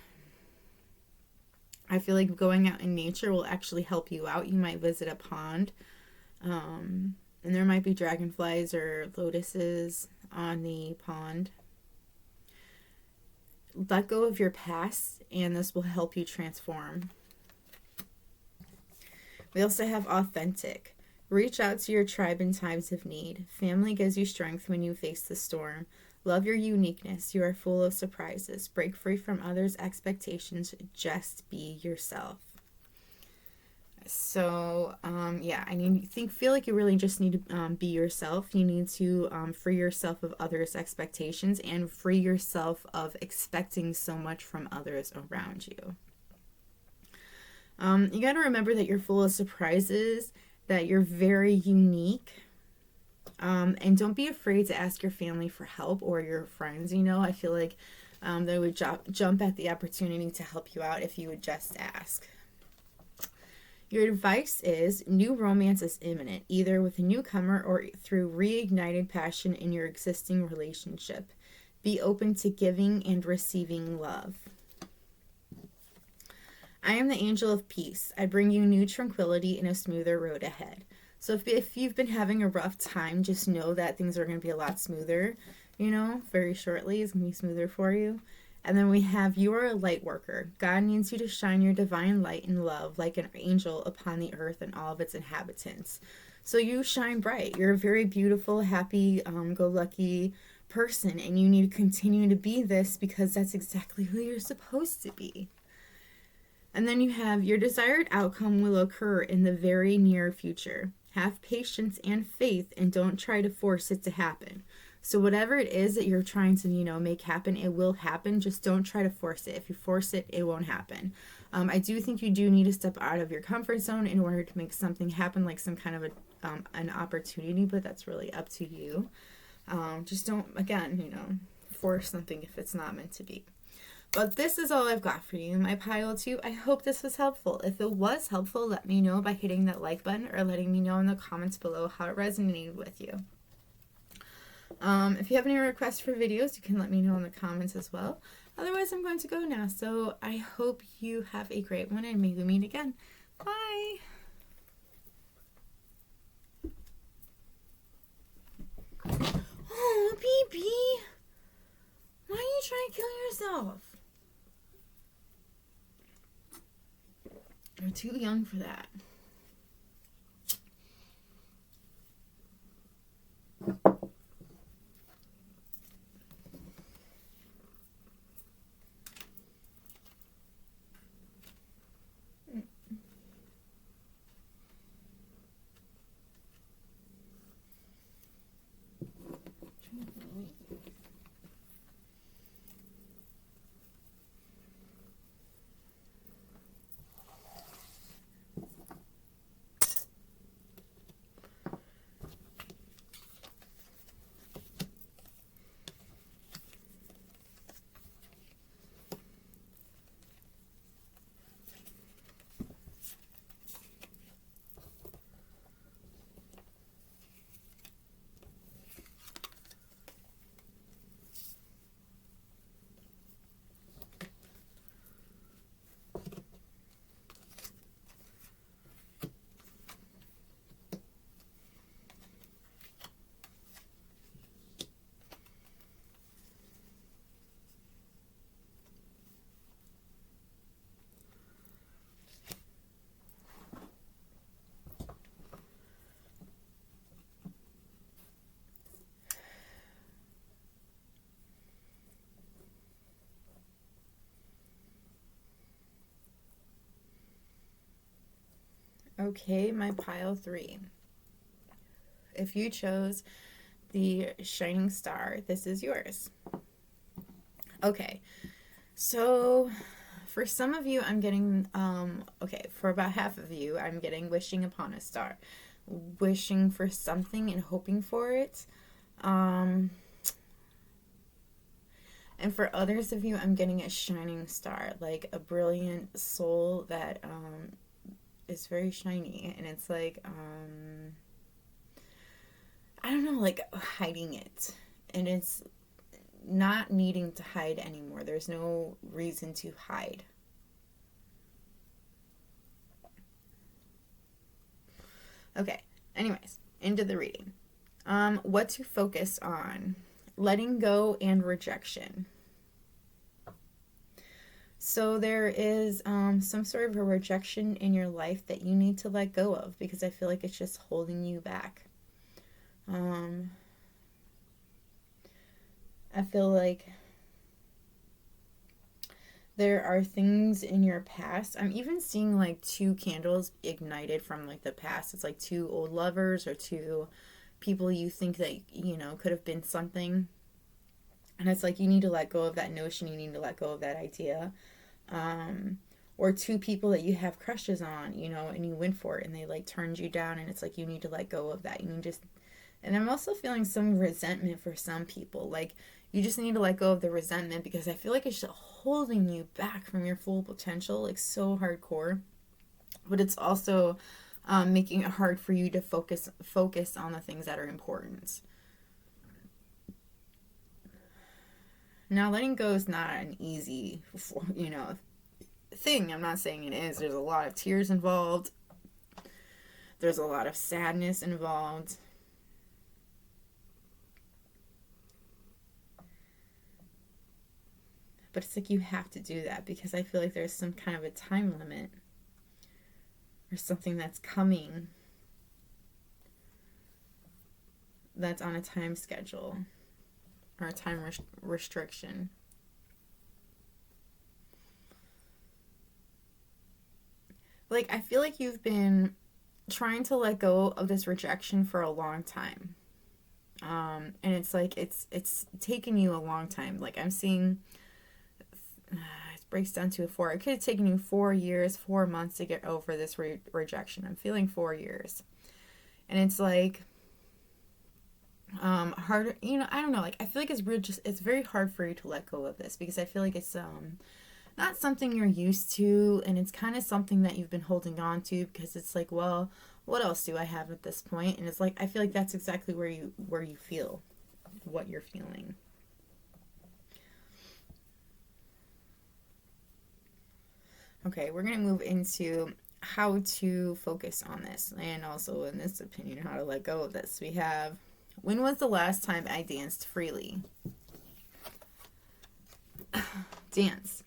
I feel like going out in nature will actually help you out. You might visit a pond. And there might be dragonflies or lotuses on the pond. Let go of your past, and this will help you transform. We also have authentic. Reach out to your tribe in times of need. Family gives you strength when you face the storm. Love your uniqueness. You are full of surprises. Break free from others' expectations. Just be yourself. So, feel like you really just need to be yourself. You need to free yourself of others' expectations and free yourself of expecting so much from others around you. You got to remember that you're full of surprises, that you're very unique. And don't be afraid to ask your family for help or your friends. I feel like they would jump at the opportunity to help you out if you would just ask. Your advice is new romance is imminent, either with a newcomer or through reignited passion in your existing relationship. Be open to giving and receiving love. I am the angel of peace. I bring you new tranquility and a smoother road ahead. So if you've been having a rough time, just know that things are going to be a lot smoother, very shortly. It's going to be smoother for you. And then we have, you are a light worker. God needs you to shine your divine light and love like an angel upon the earth and all of its inhabitants. So you shine bright. You're a very beautiful, happy, go-lucky person, and you need to continue to be this because that's exactly who you're supposed to be. And then you have your desired outcome will occur in the very near future. Have patience and faith and don't try to force it to happen. So whatever it is that you're trying to, make happen, it will happen. Just don't try to force it. If you force it, it won't happen. I do think you do need to step out of your comfort zone in order to make something happen, like some kind of an opportunity, but that's really up to you. Just don't, again, force something if it's not meant to be. But this is all I've got for you, my pile 2. I hope this was helpful. If it was helpful, let me know by hitting that like button or letting me know in the comments below how it resonated with you. If you have any requests for videos, you can let me know in the comments as well. Otherwise, I'm going to go now. So I hope you have a great one, and maybe we meet again. Bye! Oh, baby! Why are you trying to kill yourself? You're too young for that. Okay, my pile 3. If you chose the shining star, this is yours. Okay, so for some of you, I'm getting, for about half of you, I'm getting wishing upon a star. Wishing for something and hoping for it. And for others of you, I'm getting a shining star, like a brilliant soul that is very shiny, and it's like I don't know, like hiding it, and it's not needing to hide anymore. There's no reason to hide. Okay, anyways, into the reading. What to focus on: letting go and rejection. So there is some sort of a rejection in your life that you need to let go of, because I feel like it's just holding you back. I feel like there are things in your past. I'm even seeing like 2 candles ignited from like the past. It's like 2 old lovers or 2 people you think that, could have been something. And it's like you need to let go of that notion. You need to let go of that idea. Or 2 people that you have crushes on, and you went for it and they like turned you down, and it's like you need to let go of that. And I'm also feeling some resentment for some people. Like you just need to let go of the resentment, because I feel like it's just holding you back from your full potential, like so hardcore. But it's also making it hard for you to focus on the things that are important. Now, letting go is not an easy, thing. I'm not saying it is. There's a lot of tears involved. There's a lot of sadness involved. But it's like you have to do that, because I feel like there's some kind of a time limit or something that's coming that's on a time schedule. or a time restriction. Like, I feel like you've been trying to let go of this rejection for a long time. And it's like, it's taken you a long time. Like, I'm seeing, it breaks down to a 4. It could have taken you 4 years, 4 months to get over this rejection. I'm feeling 4 years. And it's like, harder, I don't know, like, I feel like it's very hard for you to let go of this, because I feel like it's, not something you're used to, and it's kind of something that you've been holding on to, because it's like, well, what else do I have at this point? And it's like, I feel like that's exactly where you feel what you're feeling. Okay, we're going to move into how to focus on this, and also, in this opinion, how to let go of this. We have, when was the last time I danced freely? Dance.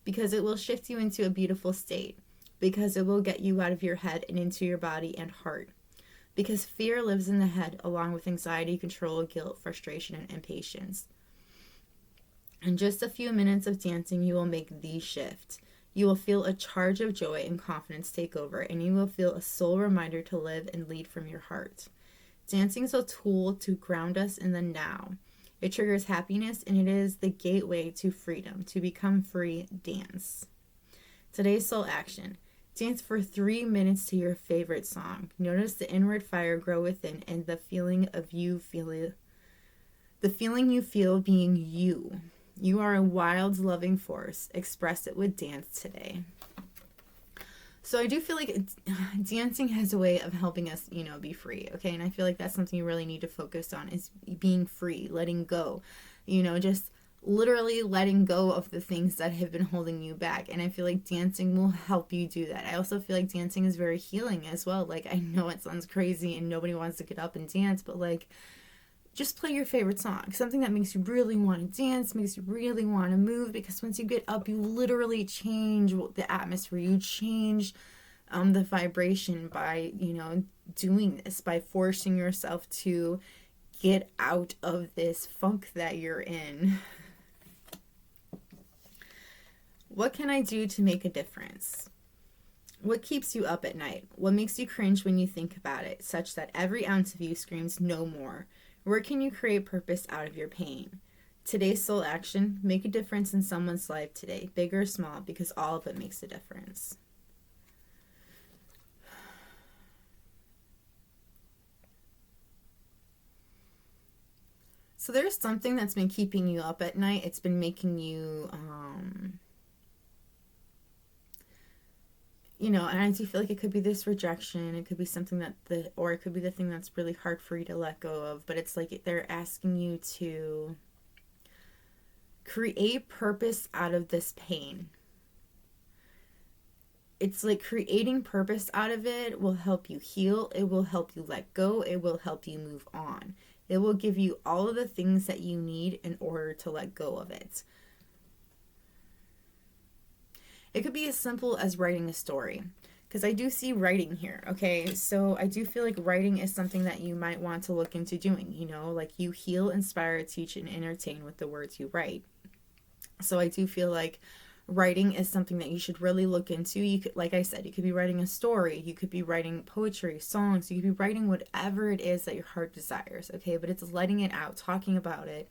Because it will shift you into a beautiful state. Because it will get you out of your head and into your body and heart. Because fear lives in the head, along with anxiety, control, guilt, frustration, and impatience. In just a few minutes of dancing, you will make the shift. You will feel a charge of joy and confidence take over, and you will feel a soul reminder to live and lead from your heart. Dancing is a tool to ground us in the now. It triggers happiness, and it is the gateway to freedom. To become free, dance. Today's soul action. Dance for 3 minutes to your favorite song. Notice the inward fire grow within, and the feeling you feel being you. You are a wild, loving force. Express it with dance today. So I do feel like dancing has a way of helping us, be free, okay? And I feel like that's something you really need to focus on, is being free, letting go, just literally letting go of the things that have been holding you back. And I feel like dancing will help you do that. I also feel like dancing is very healing as well. Like, I know it sounds crazy and nobody wants to get up and dance, but like, just play your favorite song, something that makes you really want to dance, makes you really want to move, because once you get up, you literally change the atmosphere. You change the vibration by, doing this, by forcing yourself to get out of this funk that you're in. What can I do to make a difference? What keeps you up at night? What makes you cringe when you think about it, such that every ounce of you screams no more? Where can you create purpose out of your pain? Today's soul action, make a difference in someone's life today, big or small, because all of it makes a difference. So there's something that's been keeping you up at night. It's been making you, and I do feel like it could be this rejection. It could be something or it could be the thing that's really hard for you to let go of. But it's like they're asking you to create purpose out of this pain. It's like creating purpose out of it will help you heal. It will help you let go. It will help you move on. It will give you all of the things that you need in order to let go of it. It could be as simple as writing a story, because I do see writing here, okay? So I do feel like writing is something that you might want to look into doing, like you heal, inspire, teach, and entertain with the words you write. So I do feel like writing is something that you should really look into. You could, like I said, you could be writing a story, you could be writing poetry, songs, you could be writing whatever it is that your heart desires, okay? But it's letting it out, talking about it,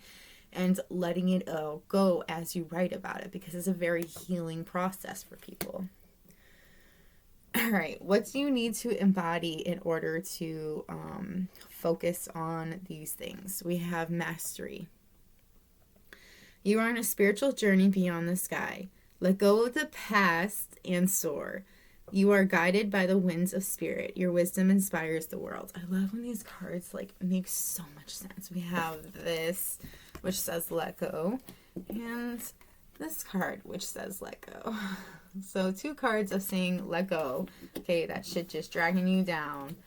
and letting it go as you write about it, because it's a very healing process for people. All right, what do you need to embody in order to focus on these things? We have mastery. You are on a spiritual journey beyond the sky. Let go of the past and soar. You are guided by the winds of spirit. Your wisdom inspires the world. I love when these cards make so much sense. We have this, which says let go, and this card, which says let go. So 2 cards of saying let go. Okay, that shit just dragging you down.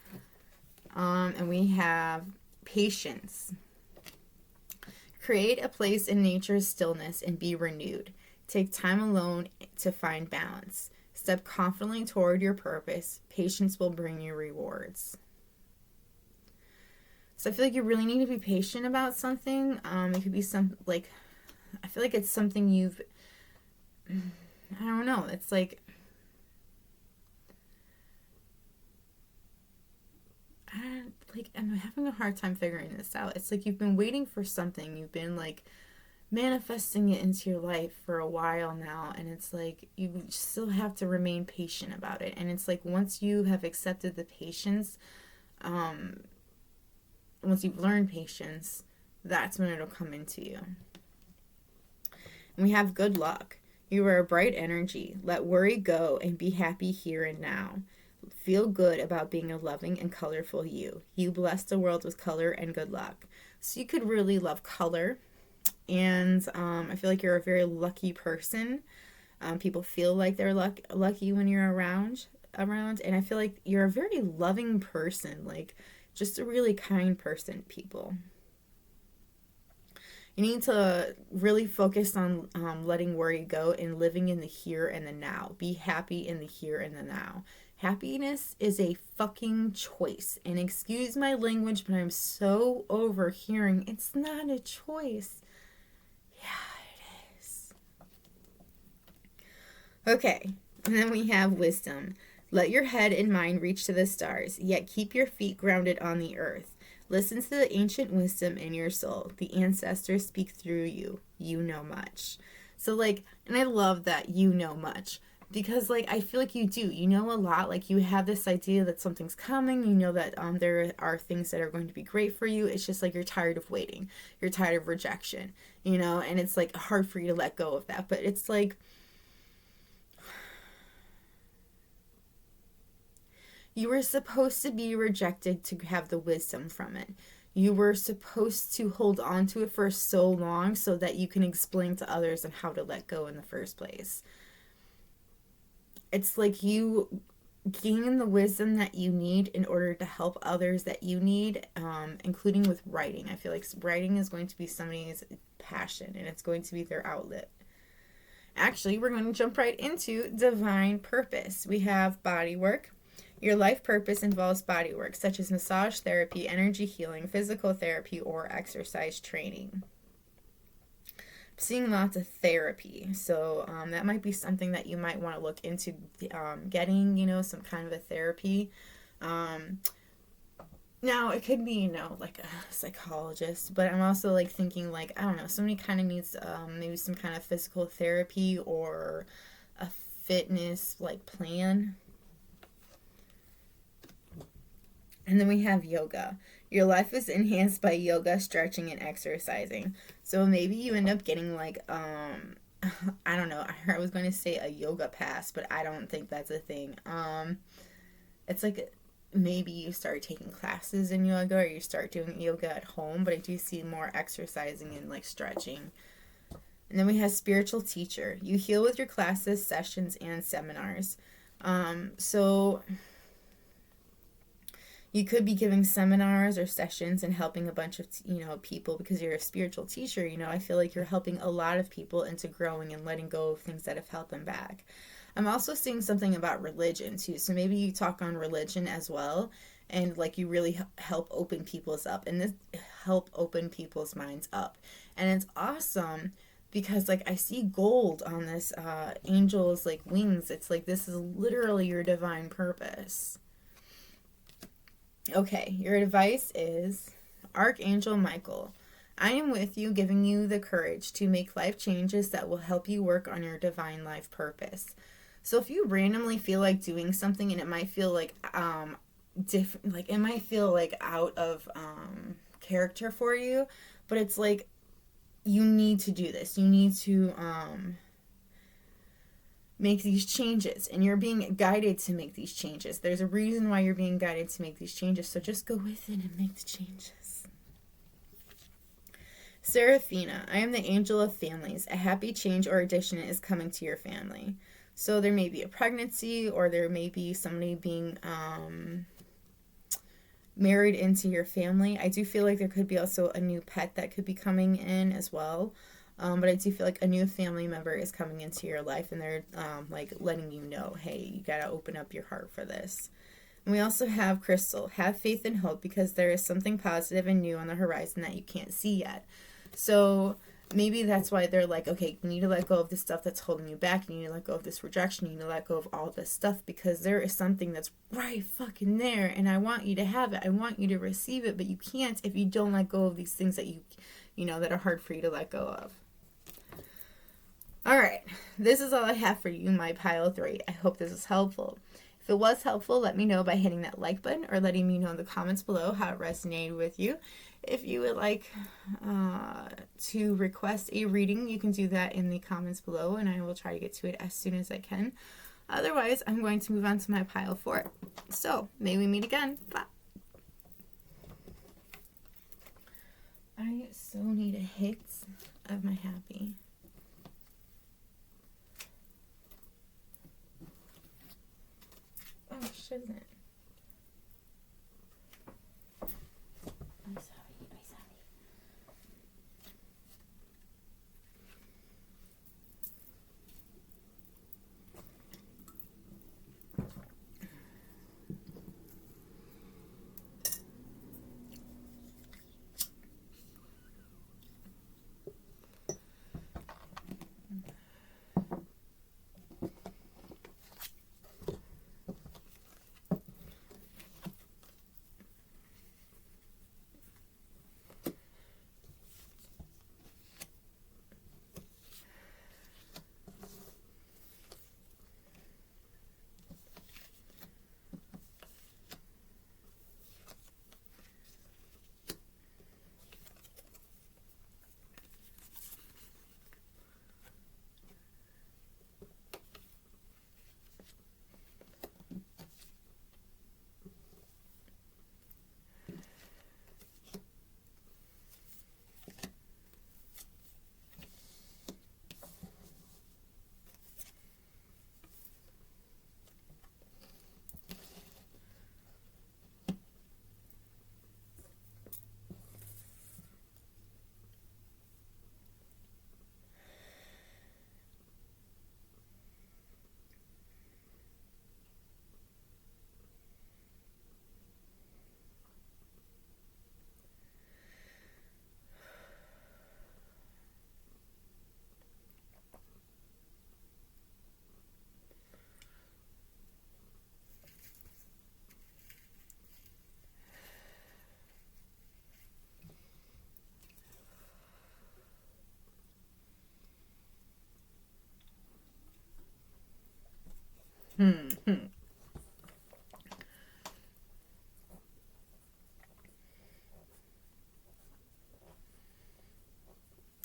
And we have patience. Create a place in nature's stillness and be renewed. Take time alone to find balance. Step confidently toward your purpose. Patience will bring you rewards. So I feel like you really need to be patient about something. It could be some, like, I feel like it's something you've, I don't know, it's like, I'm having a hard time figuring this out. It's like you've been waiting for something. You've been like manifesting it into your life for a while now, and it's like you still have to remain patient about it. And it's like once you have accepted the patience, once you've learned patience, that's when it'll come into you. And we have good luck. You are a bright energy. Let worry go and be happy here and now. Feel good about being a loving and colorful you. You bless the world with color and good luck. So you could really love color. And I feel like you're a very lucky person. People feel like they're lucky when you're around. And I feel like you're a very loving person. Like, just a really kind person to people. You need to really focus on letting worry go and living in the here and the now. Be happy in the here and the now. Happiness is a fucking choice. And excuse my language, but I'm so over hearing it's not a choice. Yeah, it is. Okay, and then we have wisdom. Let your head and mind reach to the stars, yet keep your feet grounded on the earth. Listen to the ancient wisdom in your soul. The ancestors speak through you. You know much. So, like, and I love that you know much. Because, like, I feel like you do. You know a lot. Like, you have this idea that something's coming. You know that there are things that are going to be great for you. It's just, like, you're tired of waiting. You're tired of rejection, you know? And it's, like, hard for you to let go of that. But it's, like, you were supposed to be rejected to have the wisdom from it. You were supposed to hold on to it for so long so that you can explain to others on how to let go in the first place. It's like you gain the wisdom that you need in order to help others that you need, including with writing. I feel like writing is going to be somebody's passion, and it's going to be their outlet. Actually, we're going to jump right into divine purpose. We have body work. Your life purpose involves body work, such as massage therapy, energy healing, physical therapy, or exercise training. Seeing lots of therapy, so that might be something that you might want to look into, getting, you know, some kind of a therapy. Now it could be, you know, like a psychologist, but I'm also like thinking, like, I don't know, somebody kind of needs maybe some kind of physical therapy or a fitness like plan. And then we have yoga. Your life is enhanced by yoga, stretching, and exercising. So maybe you end up getting like, I don't know. I was going to say a yoga pass, but I don't think that's a thing. It's like maybe you start taking classes in yoga or you start doing yoga at home, but I do see more exercising and like stretching. And then we have spiritual teacher. You heal with your classes, sessions, and seminars. So you could be giving seminars or sessions and helping a bunch of, you know, people because you're a spiritual teacher. You know, I feel like you're helping a lot of people into growing and letting go of things that have held them back. I'm also seeing something about religion too. So maybe you talk on religion as well, and like you really help open people's up and this help open people's minds up. And it's awesome because like I see gold on this angel's like wings. It's like this is literally your divine purpose. Okay, your advice is Archangel Michael. I am with you, giving you the courage to make life changes that will help you work on your divine life purpose. So if you randomly feel like doing something and it might feel like different, like it might feel like out of character for you, but it's like you need to do this. You need to make these changes, and you're being guided to make these changes. There's a reason why you're being guided to make these changes, so just go with it and make the changes. Seraphina, I am the angel of families. A happy change or addition is coming to your family. So there may be a pregnancy, or there may be somebody being married into your family. I do feel like there could be also a new pet that could be coming in as well. But I do feel like a new family member is coming into your life, and they're like letting you know, hey, you gotta open up your heart for this. And we also have Crystal. Have faith and hope because there is something positive and new on the horizon that you can't see yet. So maybe that's why they're like, okay, you need to let go of the stuff that's holding you back. You need to let go of this rejection. You need to let go of all this stuff because there is something that's right fucking there, and I want you to have it. I want you to receive it, but you can't if you don't let go of these things that you know, that are hard for you to let go of. All right, this is all I have for you, my pile 3. I hope this is helpful. If it was helpful, let me know by hitting that like button or letting me know in the comments below how it resonated with you. If you would like to request a reading, you can do that in the comments below, and I will try to get to it as soon as I can. Otherwise, I'm going to move on to my pile 4. So, may we meet again. Bye. I so need a hit of my happy. Oh, shouldn't it? I'm sorry.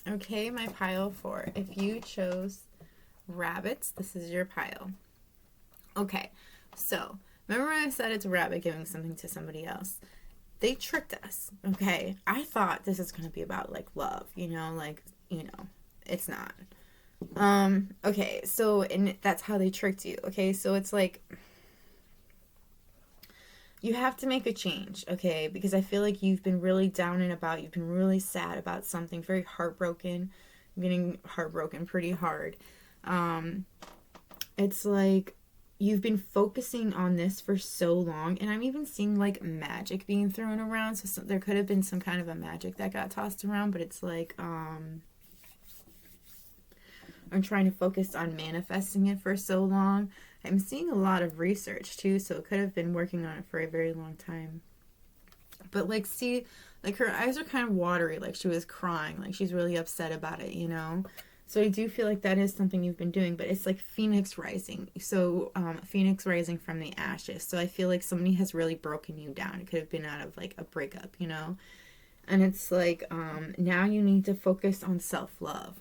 Okay, my pile 4. If you chose rabbits, this is your pile. Okay, so remember when I said it's a rabbit giving something to somebody else? They tricked us, okay? I thought this is going to be about, like, love, it's not. Okay, so, and that's how they tricked you, okay? So it's like, you have to make a change, okay? Because I feel like you've been really down and about, you've been really sad about something, very heartbroken, getting heartbroken pretty hard. It's like you've been focusing on this for so long, and I'm even seeing like magic being thrown around, so there could have been some kind of a magic that got tossed around, but it's like I'm trying to focus on manifesting it for so long. I'm seeing a lot of research too, so it could have been working on it for a very long time. But like, see, like her eyes are kind of watery, like she was crying, like she's really upset about it, you know? So I do feel like that is something you've been doing, but it's like Phoenix rising. So Phoenix rising from the ashes. So I feel like somebody has really broken you down. It could have been out of like a breakup, you know? And it's like now you need to focus on self-love.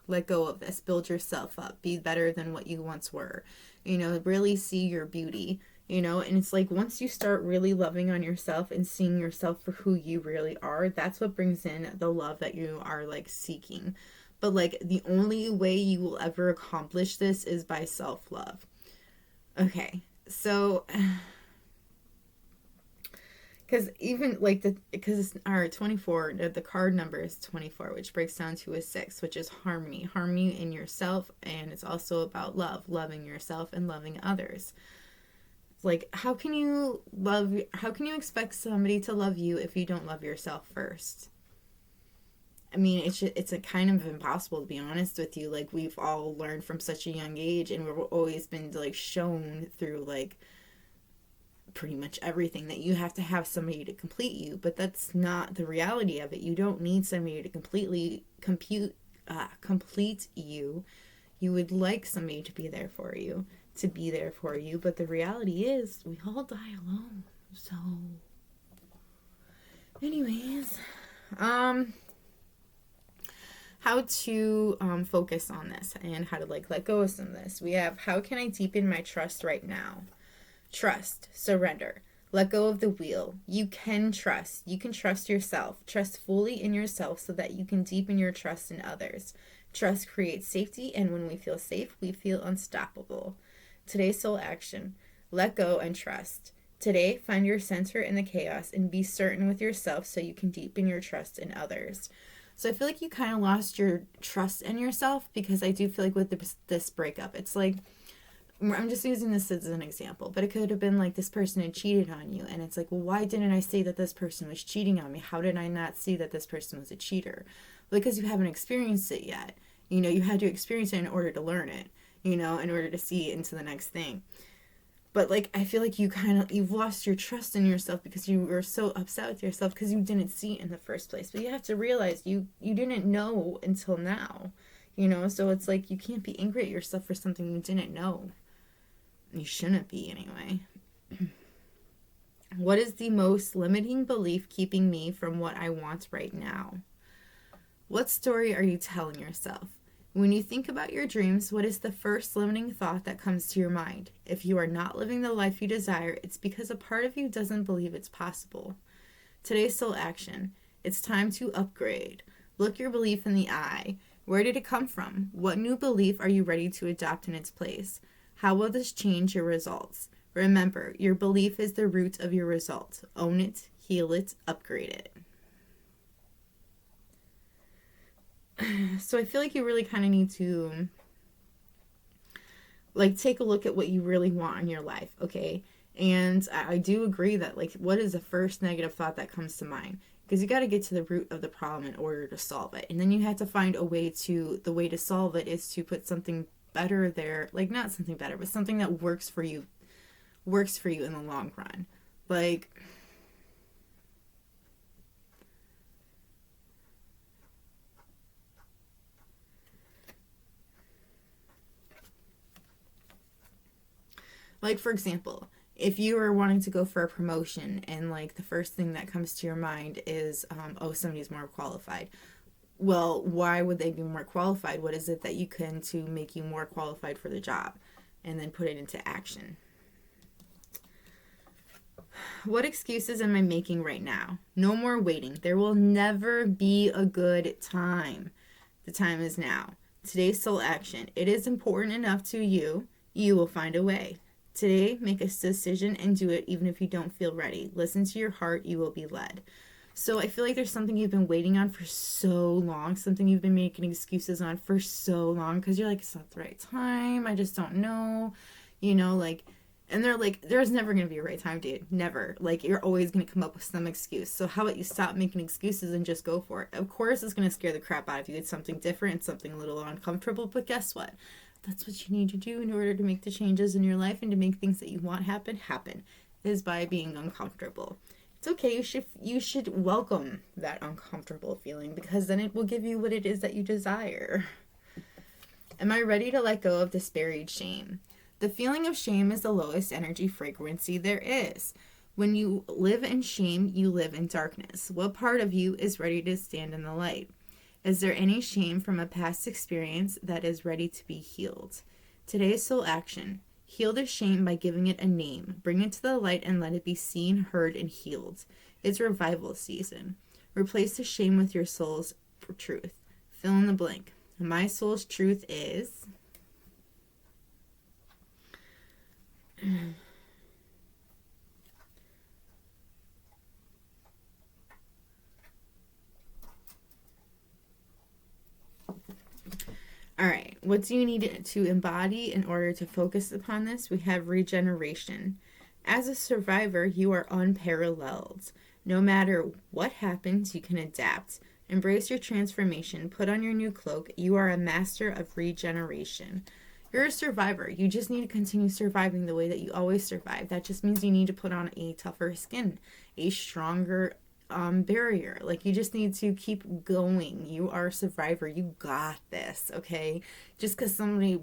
Let go of this. Build yourself up. Be better than what you once were. You know, really see your beauty, you know? And it's like once you start really loving on yourself and seeing yourself for who you really are, that's what brings in the love that you are like seeking. But like the only way you will ever accomplish this is by self-love. Okay, so because even like because our 24, the card number is 24, which breaks down to a 6, which is harmony in yourself, and it's also about loving yourself and loving others. Like, how can you expect somebody to love you if you don't love yourself first? I mean, it's a kind of impossible, to be honest with you. Like, we've all learned from such a young age, and we've always been like shown through like pretty much everything that you have to have somebody to complete you, but that's not the reality of it. You don't need somebody to complete you. You would like somebody to be there for you, but the reality is we all die alone. So anyways, how to focus on this and how to like let go of some of this. We have, how can I deepen my trust right now? Trust, surrender, let go of the wheel. You can trust. You can trust yourself. Trust fully in yourself so that you can deepen your trust in others. Trust creates safety, and when we feel safe, we feel unstoppable. Today's soul action, let go and trust. Today, find your center in the chaos and be certain with yourself so you can deepen your trust in others. So I feel like you kind of lost your trust in yourself, because I do feel like with this breakup, it's like, I'm just using this as an example, but it could have been like this person had cheated on you, and it's like, well, why didn't I see that this person was cheating on me? How did I not see that this person was a cheater? Because you haven't experienced it yet. You had to experience it in order to learn it, in order to see it into the next thing. But like, I feel like you've lost your trust in yourself because you were so upset with yourself because you didn't see it in the first place. But you have to realize you didn't know until now, so it's like you can't be angry at yourself for something you didn't know. You shouldn't be, anyway. What is the most limiting belief keeping me from what I want right now? What story are you telling yourself? When you think about your dreams, what is the first limiting thought that comes to your mind? If you are not living the life you desire, it's because a part of you doesn't believe it's possible. Today's soul action. It's time to upgrade. Look your belief in the eye. Where did it come from? What new belief are you ready to adopt in its place? How will this change your results? Remember, your belief is the root of your result. Own it, heal it, upgrade it. So I feel like you really kind of need to like take a look at what you really want in your life, okay? And I do agree that like, what is the first negative thought that comes to mind? Because you got to get to the root of the problem in order to solve it. And then you have to find the way to solve it is to put something better there, like not something better, but something that works for you in the long run. Like for example, if you are wanting to go for a promotion and like the first thing that comes to your mind is somebody's more qualified. Well, why would they be more qualified? What is it that you can to make you more qualified for the job? And then put it into action. What excuses am I making right now? No more waiting. There will never be a good time. The time is now. Today's soul action. It is important enough to you. You will find a way. Today, make a decision and do it even if you don't feel ready. Listen to your heart. You will be led. So I feel like there's something you've been waiting on for so long, something you've been making excuses on for so long because you're like, it's not the right time. I just don't know, and they're like, there's never going to be a right time, dude. Never. Like, you're always going to come up with some excuse. So how about you stop making excuses and just go for it? Of course, it's going to scare the crap out of you. It's something different. It's something a little uncomfortable. But guess what? That's what you need to do in order to make the changes in your life and to make things that you want happen, is by being uncomfortable. It's okay. You should welcome that uncomfortable feeling because then it will give you what it is that you desire. Am I ready to let go of this buried shame? The feeling of shame is the lowest energy frequency there is. When you live in shame, you live in darkness. What part of you is ready to stand in the light? Is there any shame from a past experience that is ready to be healed? Today's soul action. Heal the shame by giving it a name. Bring it to the light and let it be seen, heard, and healed. It's revival season. Replace the shame with your soul's truth. Fill in the blank. My soul's truth is... All right, what do you need to embody in order to focus upon this? We have regeneration. As a survivor, you are unparalleled. No matter what happens, you can adapt. Embrace your transformation. Put on your new cloak. You are a master of regeneration. You're a survivor. You just need to continue surviving the way that you always survive. That just means you need to put on a tougher skin, a stronger barrier. Like, you just need to keep going. You are a survivor. You got this, okay? Just because somebody,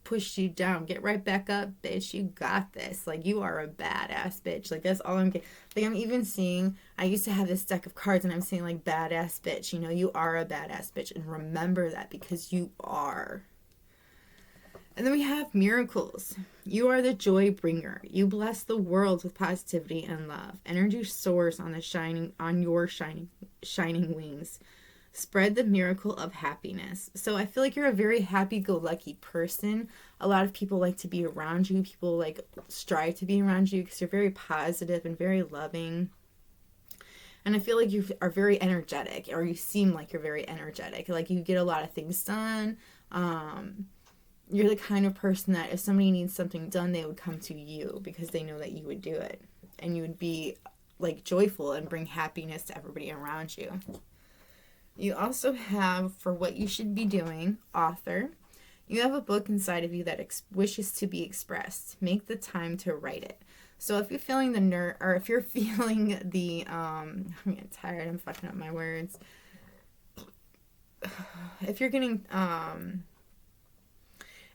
pushed you down, get right back up, bitch. You got this. Like, you are a badass bitch. Like, that's all I'm getting. Like, I'm even seeing, I used to have this deck of cards and I'm seeing, like, badass bitch. You know, you are a badass bitch. And remember that, because you are. And then we have miracles. You are the joy bringer. You bless the world with positivity and love. Energy soars on your shining wings. Spread the miracle of happiness. So I feel like you're a very happy-go-lucky person. A lot of people like to be around you. People like strive to be around you because you're very positive and very loving. And I feel like you are very energetic, or you seem like you're very energetic. Like, you get a lot of things done. You're the kind of person that if somebody needs something done, they would come to you because they know that you would do it. And you would be, like, joyful and bring happiness to everybody around you. You also have, for what you should be doing, author. You have a book inside of you that wishes to be expressed. Make the time to write it. So if you're feeling the or if you're feeling the, I'm getting tired, I'm fucking up my words. If you're getting,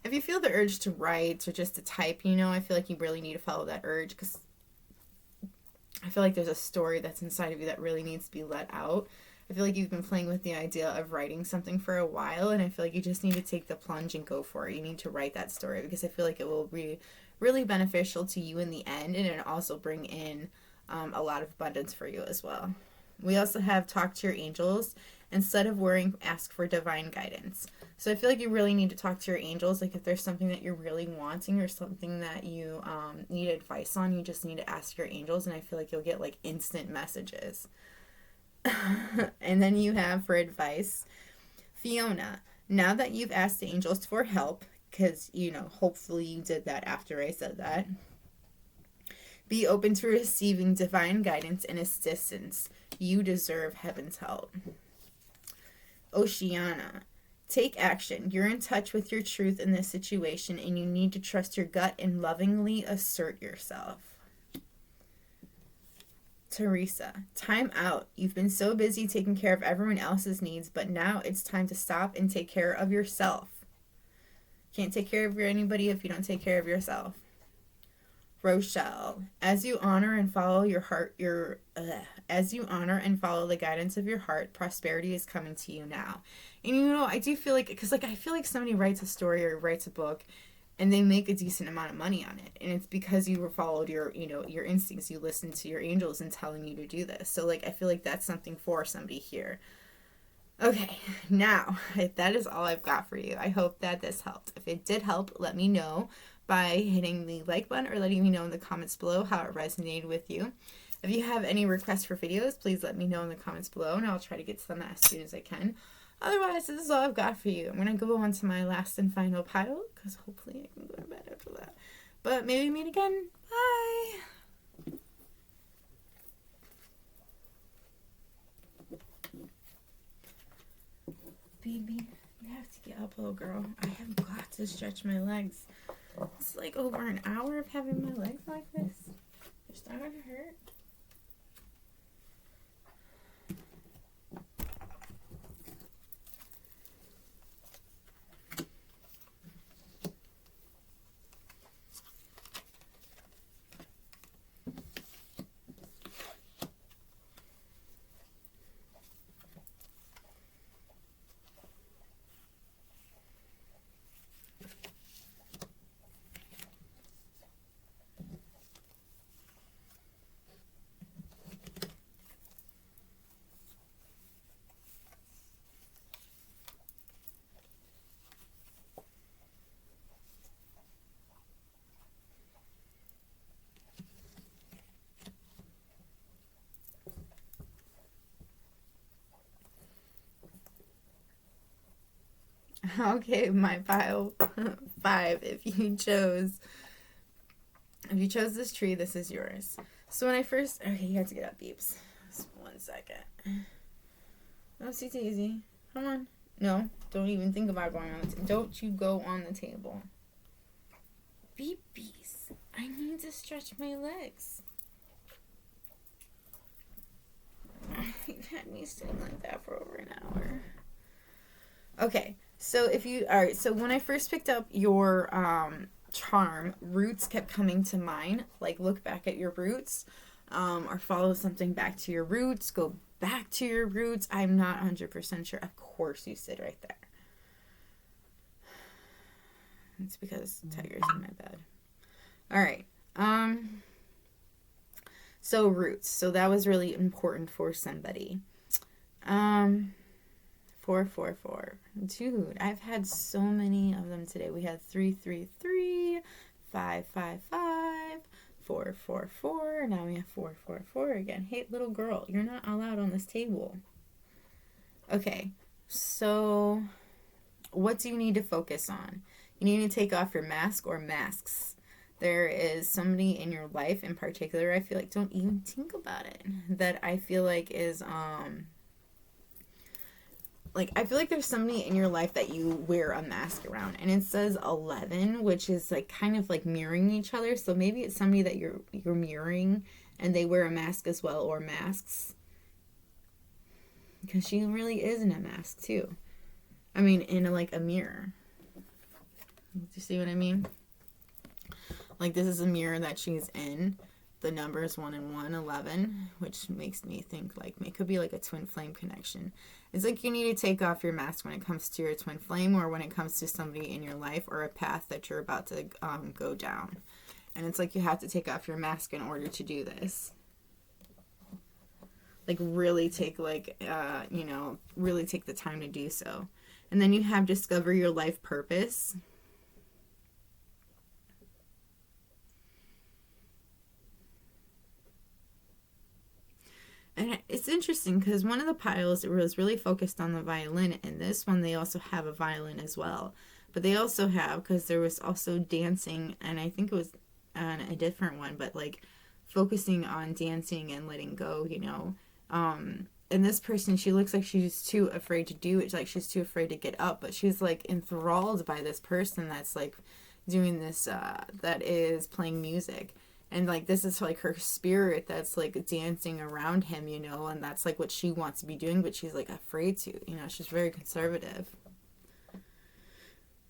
if you feel the urge to write or just to type, you know, I feel like you really need to follow that urge, because I feel like there's a story that's inside of you that really needs to be let out. I feel like you've been playing with the idea of writing something for a while, and I feel like you just need to take the plunge and go for it. You need to write that story, because I feel like it will be really beneficial to you in the end, and it'll also bring in a lot of abundance for you as well. We also have talk to your angels. Instead of worrying, ask for divine guidance. So I feel like you really need to talk to your angels. Like, if there's something that you're really wanting or something that you need advice on, you just need to ask your angels, and I feel like you'll get, like, instant messages. And then you have, for advice, Fiona. Now that you've asked the angels for help, because, you know, hopefully you did that after I said that, be open to receiving divine guidance and assistance. You deserve heaven's help. Oceana. Take action. You're in touch with your truth in this situation, and you need to trust your gut and lovingly assert yourself. Teresa. Time out. You've been so busy taking care of everyone else's needs, but now it's time to stop and take care of yourself. Can't take care of anybody if you don't take care of yourself. Rochelle. As you honor and follow your heart, as you honor and follow the guidance of your heart, prosperity is coming to you now. And you know, I do feel like, because like I feel like somebody writes a story or writes a book, and they make a decent amount of money on it, and it's because you followed your instincts. You listened to your angels in telling you to do this. So like, I feel like that's something for somebody here. Okay, now that is all I've got for you. I hope that this helped. If it did help, let me know by hitting the like button or letting me know in the comments below how it resonated with you. If you have any requests for videos, please let me know in the comments below, and I'll try to get to them as soon as I can. Otherwise, this is all I've got for you. I'm going to go on to my last and final pile, because hopefully I can go to bed after that. But maybe meet again. Bye! Baby, you have to get up, little girl. I have got to stretch my legs. It's like over an hour of having my legs like this. They're starting to hurt. Okay, my pile 5, if you chose If you chose this tree, this is yours. So when I first... Okay, you have to get up, beeps. Just 1 second. Oopsie daisy. Come on. No, don't even think about going on the table. Don't you go on the table. Beepies. I need to stretch my legs. You've had me sitting like that for over an hour. Okay, so so when I first picked up your charm, roots kept coming to mind. Like, look back at your roots, or follow something back to your roots. Go back to your roots. I'm not 100% sure. Of course, you sit right there. It's because Tiger's in my bed. All right. So roots. So that was really important for somebody. 444. Dude, I've had so many of them today. We had 333, 555, 444. Now we have 444 again. Hey, little girl, you're not allowed on this table. Okay, so what do you need to focus on? You need to take off your mask or masks. There is somebody in your life in particular, I feel like, don't even think about it, that I feel like is, I feel like there's somebody in your life that you wear a mask around, and it says 11, which is, like, kind of, like, mirroring each other, so maybe it's somebody that you're mirroring, and they wear a mask as well, or masks, because she really is in a mask, too. I mean, in, a mirror. Do you see what I mean? Like, this is a mirror that she's in. The numbers 1 and 1, 11, which makes me think, like, it could be, like, a twin flame connection. It's like you need to take off your mask when it comes to your twin flame, or when it comes to somebody in your life, or a path that you're about to go down. And it's like you have to take off your mask in order to do this. Like, really take, really take the time to do so. And then you have discover your life purpose. And it's interesting because one of the piles was really focused on the violin, and this one they also have a violin as well. But they also have, because there was also dancing, and I think it was on a different one, but like focusing on dancing and letting go, And this person, she looks like she's too afraid to do it. Like, she's too afraid to get up, but she's like enthralled by this person that's like doing this, that is playing music. And, like, this is, like, her spirit that's, like, dancing around him, and that's, like, what she wants to be doing, but she's, like, afraid to, she's very conservative.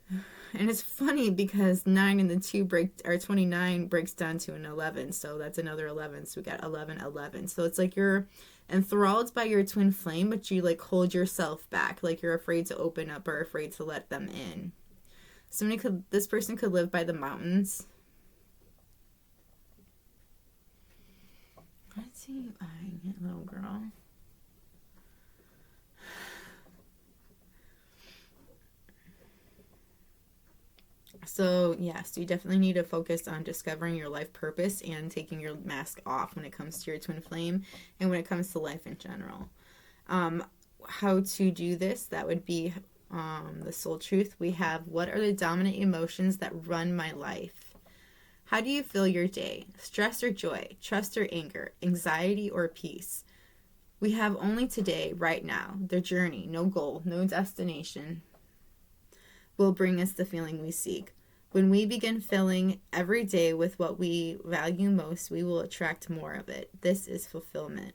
And it's funny because 9 and the 2 29 breaks down to an 11, so that's another 11, so we got 11, 11. So it's like you're enthralled by your twin flame, but you, like, hold yourself back, like you're afraid to open up or afraid to let them in. This person could live by the mountains. What's he eyeing, little girl? So, yes, you definitely need to focus on discovering your life purpose and taking your mask off when it comes to your twin flame and when it comes to life in general. How to do this, that would be the soul truth. We have, what are the dominant emotions that run my life? How do you feel your day? Stress or joy? Trust or anger? Anxiety or peace? We have only today, right now. The journey, no goal, no destination, will bring us the feeling we seek. When we begin filling every day with what we value most, we will attract more of it. This is fulfillment.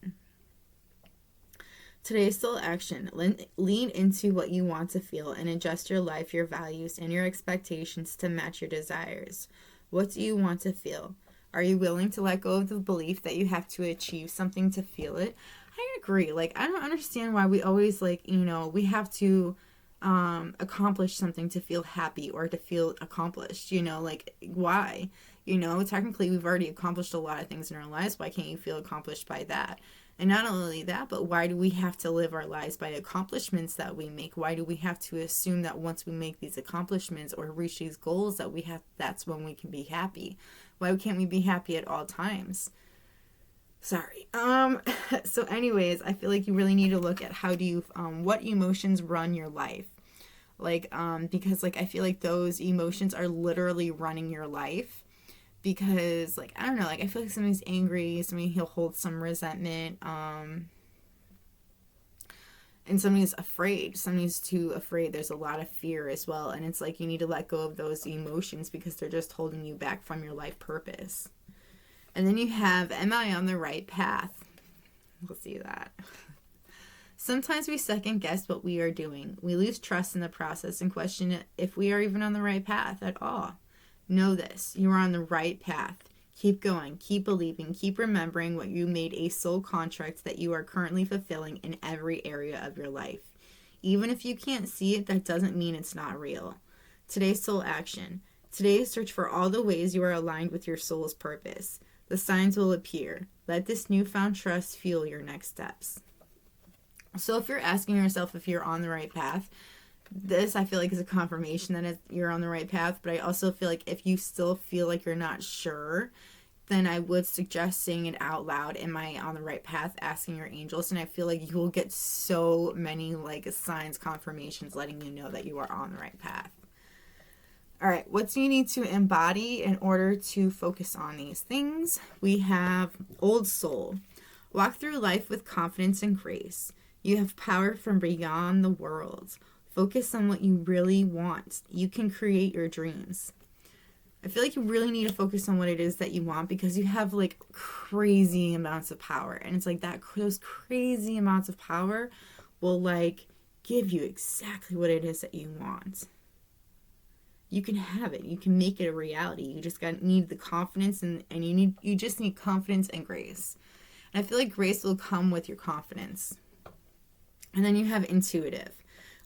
Today's soul action. Lean into what you want to feel and adjust your life, your values, and your expectations to match your desires. What do you want to feel? Are you willing to let go of the belief that you have to achieve something to feel it? I agree. Like, I don't understand why we always, like, we have to accomplish something to feel happy or to feel accomplished, like, why? Technically we've already accomplished a lot of things in our lives. Why can't you feel accomplished by that? And not only that, but why do we have to live our lives by accomplishments that we make? Why do we have to assume that once we make these accomplishments or reach these goals that's when we can be happy? Why can't we be happy at all times? Sorry. So anyways, I feel like you really need to look at how do you, what emotions run your life? Like, because, like, I feel like those emotions are literally running your life. because, like, I don't know, like, I feel like somebody's angry, somebody, he'll hold some resentment, and somebody's afraid, somebody's too afraid. There's a lot of fear as well, and it's like you need to let go of those emotions because they're just holding you back from your life purpose. And then you have, am I on the right path? We'll see that. Sometimes we second guess what we are doing. We lose trust in the process and question if we are even on the right path at all. Know this, you are on the right path. Keep going, keep believing, keep remembering what you made a soul contract that you are currently fulfilling in every area of your life. Even if you can't see it, that doesn't mean it's not real. Today's soul action. Today, search for all the ways you are aligned with your soul's purpose. The signs will appear. Let this newfound trust fuel your next steps. So if you're asking yourself if you're on the right path, this I feel like is a confirmation that you're on the right path. But I also feel like if you still feel like you're not sure, then I would suggest saying it out loud. Am I on the right path? Asking your angels. And I feel like you will get so many like signs, confirmations letting you know that you are on the right path. All right, what do you need to embody in order to focus on these things? We have Old Soul. Walk through life with confidence and grace. You have power from beyond the world. Focus on what you really want. You can create your dreams. I feel like you really need to focus on what it is that you want because you have like crazy amounts of power. And it's like that those crazy amounts of power will like give you exactly what it is that you want. You can have it. You can make it a reality. You just need the confidence and you just need confidence and grace. And I feel like grace will come with your confidence. And then you have intuitive.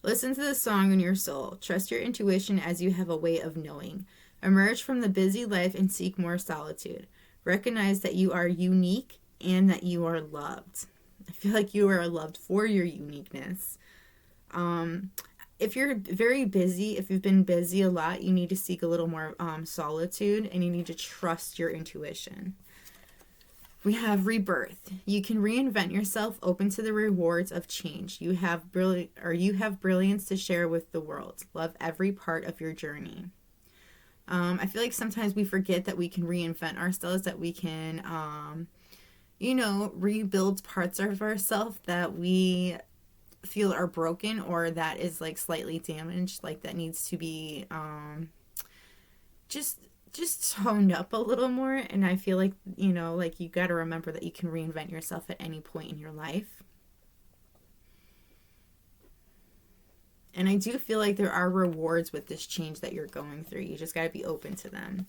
Listen to the song in your soul. Trust your intuition as you have a way of knowing. Emerge from the busy life and seek more solitude. Recognize that you are unique and that you are loved. I feel like you are loved for your uniqueness. If you're very busy, if you've been busy a lot, you need to seek a little more solitude and you need to trust your intuition. We have rebirth. You can reinvent yourself, open to the rewards of change. You have brilliance to share with the world. Love every part of your journey. I feel like sometimes we forget that we can reinvent ourselves, that we can, rebuild parts of ourselves that we feel are broken or that is like slightly damaged, like that needs to be just toned up a little more. And I feel like, like you got to remember that you can reinvent yourself at any point in your life. And I do feel like there are rewards with this change that you're going through. You just got to be open to them.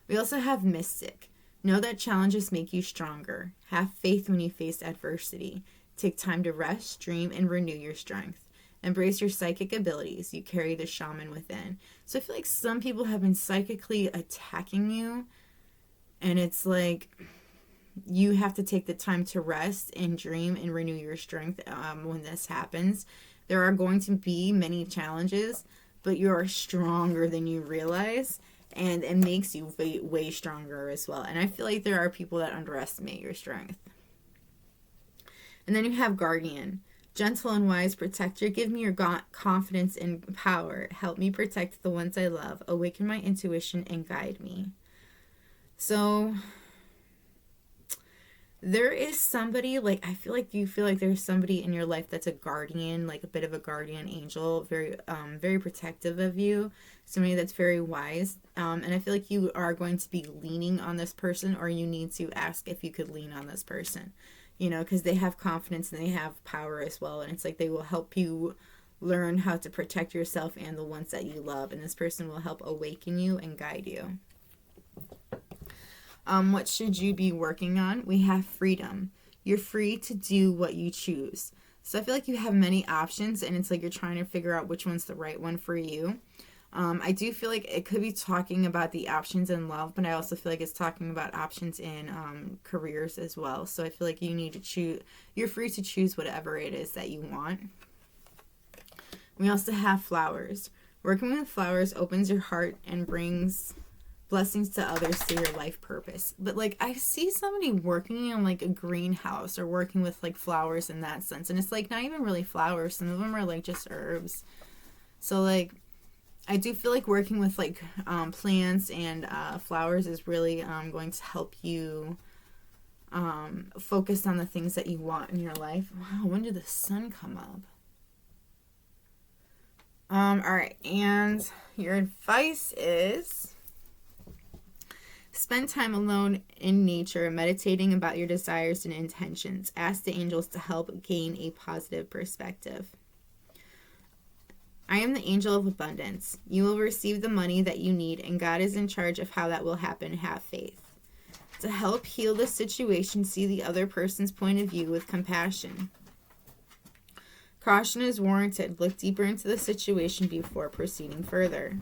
We also have mystic. Know that challenges make you stronger. Have faith when you face adversity. Take time to rest, dream, and renew your strength. Embrace your psychic abilities. You carry the shaman within. So I feel like some people have been psychically attacking you. And it's like you have to take the time to rest and dream and renew your strength when this happens. There are going to be many challenges, but you are stronger than you realize. And it makes you way, way stronger as well. And I feel like there are people that underestimate your strength. And then you have guardian. Gentle and wise protector, give me your confidence and power. Help me protect the ones I love. Awaken my intuition and guide me. So there is somebody, like, I feel like you feel like there's somebody in your life that's a guardian, like a bit of a guardian angel, very protective of you, somebody that's very wise. And I feel like you are going to be leaning on this person, or you need to ask if you could lean on this person, because they have confidence and they have power as well. And it's like they will help you learn how to protect yourself and the ones that you love. And this person will help awaken you and guide you. What should you be working on? We have freedom. You're free to do what you choose. So I feel like you have many options, and it's like you're trying to figure out which one's the right one for you. I do feel like it could be talking about the options in love, but I also feel like it's talking about options in careers as well. So I feel like you need to choose. You're free to choose whatever it is that you want. We also have flowers. Working with flowers opens your heart and brings blessings to others through your life purpose. But like I see somebody working in like a greenhouse or working with like flowers in that sense, and it's like not even really flowers. Some of them are like just herbs. So like I do feel like working with like plants and flowers is really going to help you focus on the things that you want in your life. Wow, when did the sun come up? All right, and your advice is spend time alone in nature, meditating about your desires and intentions. Ask the angels to help gain a positive perspective. I am the angel of abundance. You will receive the money that you need, and God is in charge of how that will happen. Have faith. To help heal the situation, see the other person's point of view with compassion. Caution is warranted. Look deeper into the situation before proceeding further.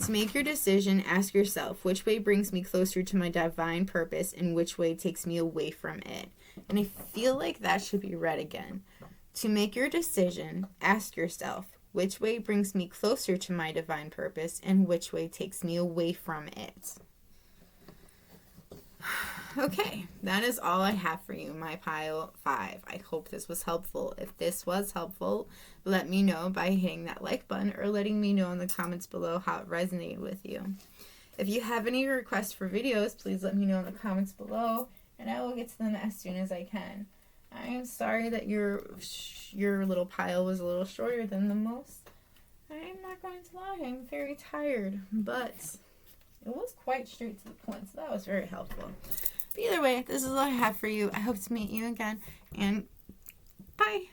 To make your decision, ask yourself, which way brings me closer to my divine purpose and which way takes me away from it? And I feel like that should be read again. To make your decision, ask yourself, which way brings me closer to my divine purpose and which way takes me away from it? Okay, that is all I have for you, my pile 5. I hope this was helpful. If this was helpful, let me know by hitting that like button or letting me know in the comments below how it resonated with you. If you have any requests for videos, please let me know in the comments below, and I will get to them as soon as I can. I am sorry that your little pile was a little shorter than the most. I am not going to lie, I'm very tired, but it was quite straight to the point, so that was very helpful. But either way, this is all I have for you. I hope to meet you again, and bye!